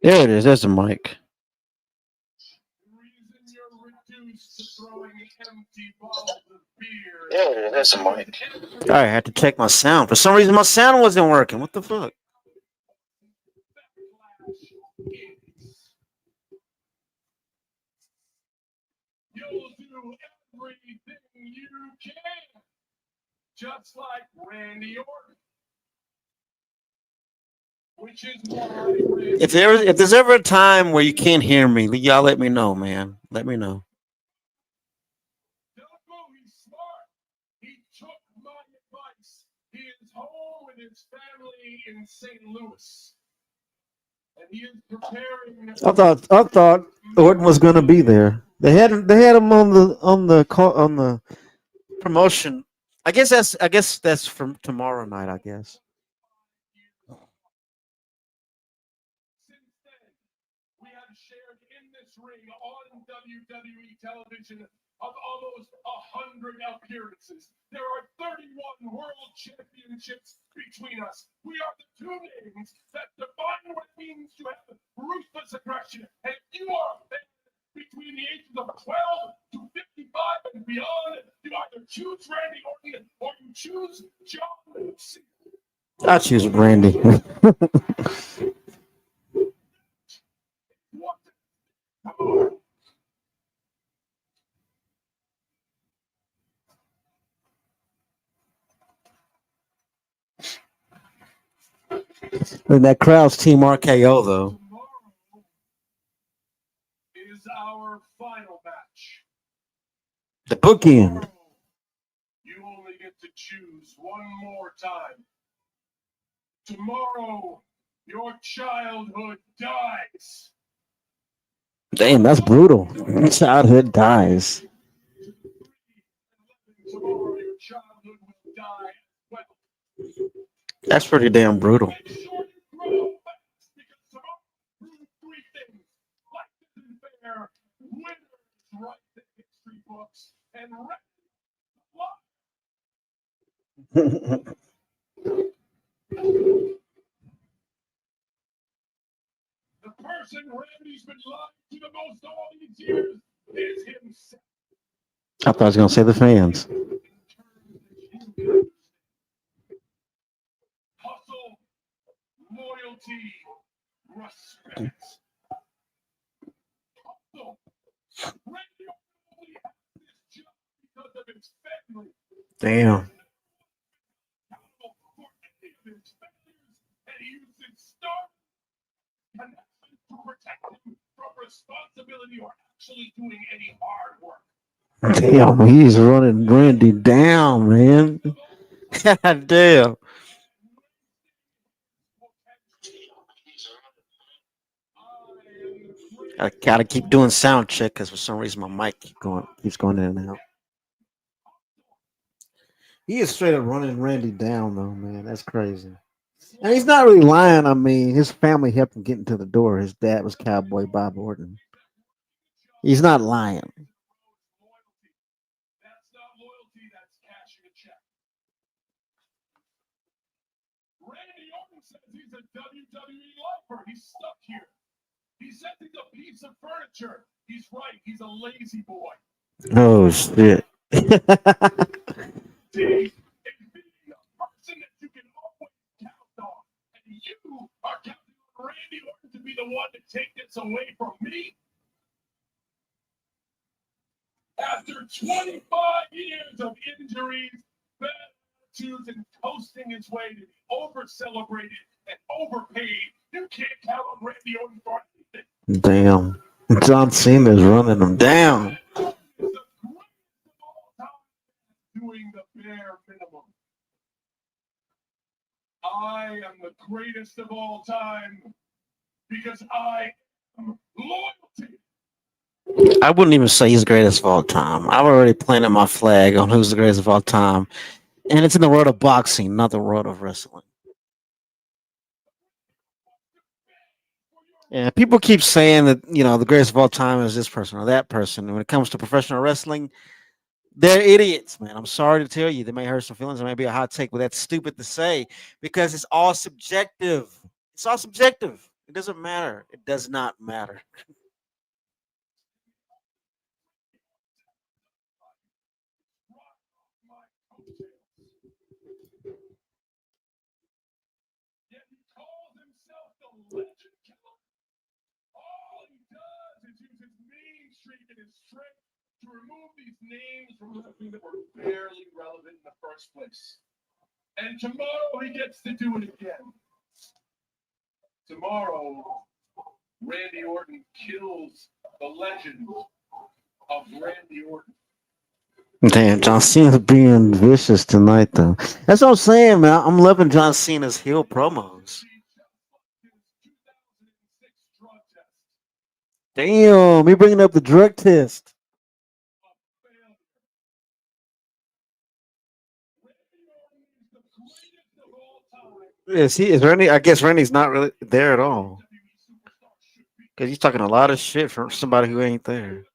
There it is. There's the mic. Yeah, that's a mic. I had to check my sound. For some reason, my sound wasn't working. What the fuck? If there's ever a time where you can't hear me, y'all let me know, man. Let me know. I thought Orton was gonna be there. They had him on the promotion. I guess that's from tomorrow night. I guess. I choose Brandy. And that crowd's Team RKO though. The bookend. Damn, that's brutal. Childhood dies. That's pretty damn brutal. I thought I was gonna say the fans. Damn. Damn, he's running Randy down, man. God damn. I gotta keep doing sound check because for some reason my mic keeps going in and out. He is straight up running Randy down though, man. That's crazy. And he's not really lying. I mean, his family helped him get into the door. His dad was Cowboy Bob Orton. He's not lying. Oh shit. Damn. John Cena's running him down. I wouldn't even say he's the greatest of all time. I've already planted my flag on who's the greatest of all time. And it's in the world of boxing, not the world of wrestling. Yeah, people keep saying that, the greatest of all time is this person or that person. And when it comes to professional wrestling, They're idiots, man. I'm sorry to tell you. They may hurt some feelings. It may be a hot take, but that's stupid to say because it's all subjective. It's all subjective. It doesn't matter. It does not matter. Damn, John Cena's being vicious tonight, though. That's what I'm saying, man. I'm loving John Cena's heel promos. Damn, me bringing up the drug test. Is he? Is Randy? I guess Randy's not really there at all because he's talking a lot of shit from somebody who ain't there.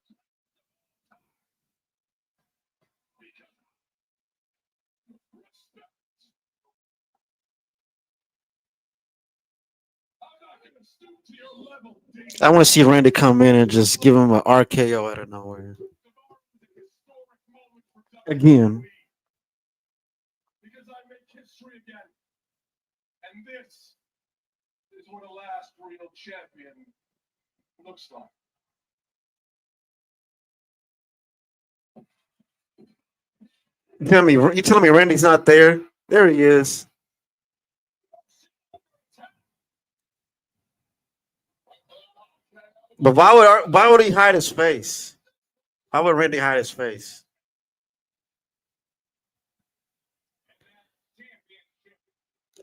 I want to see Randy come in and just give him an RKO out of nowhere again. You telling me Randy's not there? There he is. But why would he hide his face? Why would Randy hide his face?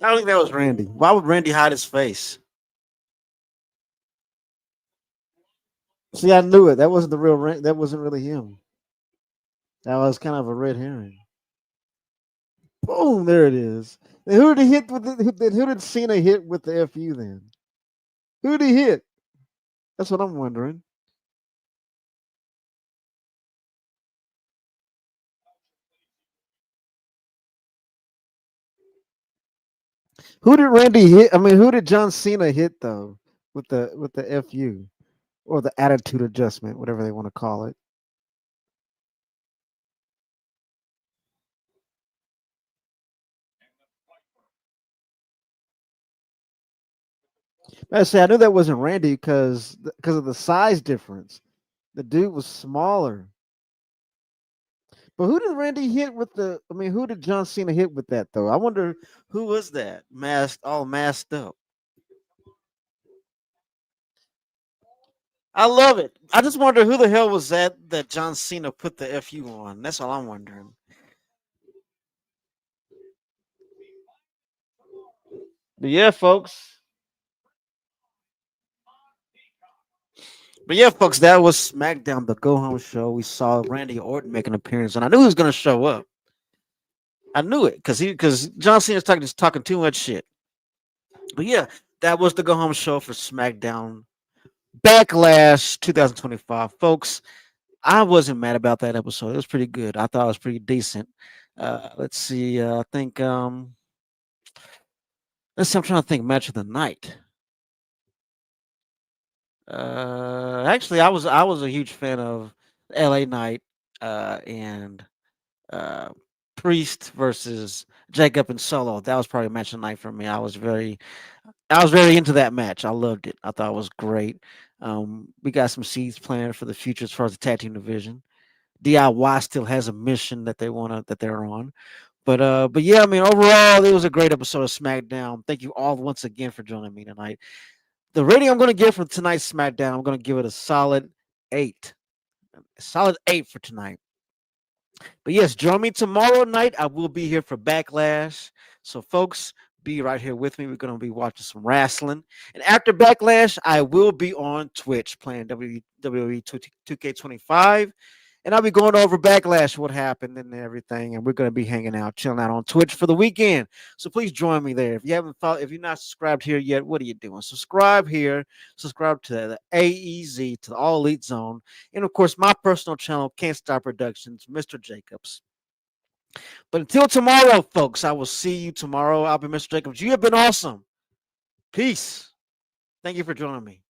I don't think that was Randy. Why would Randy hide his face? See, I knew it. That wasn't the real Randy. That wasn't really him. That was kind of a red herring. Boom! There it is. And who did he hit with? Who did Cena hit with the FU then? Who did he hit? That's what I'm wondering. Who did Randy hit? I mean, who did John Cena hit though with the FU or the attitude adjustment, whatever they want to call it? I say I knew that wasn't Randy because of the size difference. The dude was smaller. But who did Randy hit with the? I mean, who did John Cena hit with that though? I wonder who was that masked, all masked up. I love it. I just wonder who the hell was that John Cena put the FU on. That's all I'm wondering. But yeah, folks. But yeah, folks, that was SmackDown, the Go Home Show. We saw Randy Orton make an appearance, and I knew he was going to show up. I knew it because John Cena's talking too much shit. But yeah, that was the Go Home Show for SmackDown Backlash 2025, folks. I wasn't mad about that episode. It was pretty good. I thought it was pretty decent. Let's see. I think let's see. I'm trying to think match of the night. Actually, I was a huge fan of L.A. Knight and uh, Priest versus Jacob and Solo. That was probably match of the night for me. I was very into that match. I loved it. I thought it was great. We got some seeds planned for the future as far as the tag team division. DIY still has a mission that they're on. But yeah, I mean overall it was a great episode of SmackDown. Thank you all once again for joining me tonight. The rating I'm gonna give for tonight's SmackDown, I'm gonna give it a solid 8. A solid 8 for tonight. But yes, join me tomorrow night. I will be here for Backlash. So, folks, be right here with me. We're going to be watching some wrestling. And after Backlash, I will be on Twitch playing WWE 2K25. And I'll be going over Backlash, what happened and everything. And we're going to be hanging out, chilling out on Twitch for the weekend. So please join me there. If you haven't followed, if you're not subscribed here yet, what are you doing? Subscribe here. Subscribe to the AEZ, to the All Elite Zone. And of course, my personal channel, Can't Stop Productions, Mr. Jacobs. But until tomorrow, folks, I will see you tomorrow. I'll be Mr. Jacobs. You have been awesome. Peace. Thank you for joining me.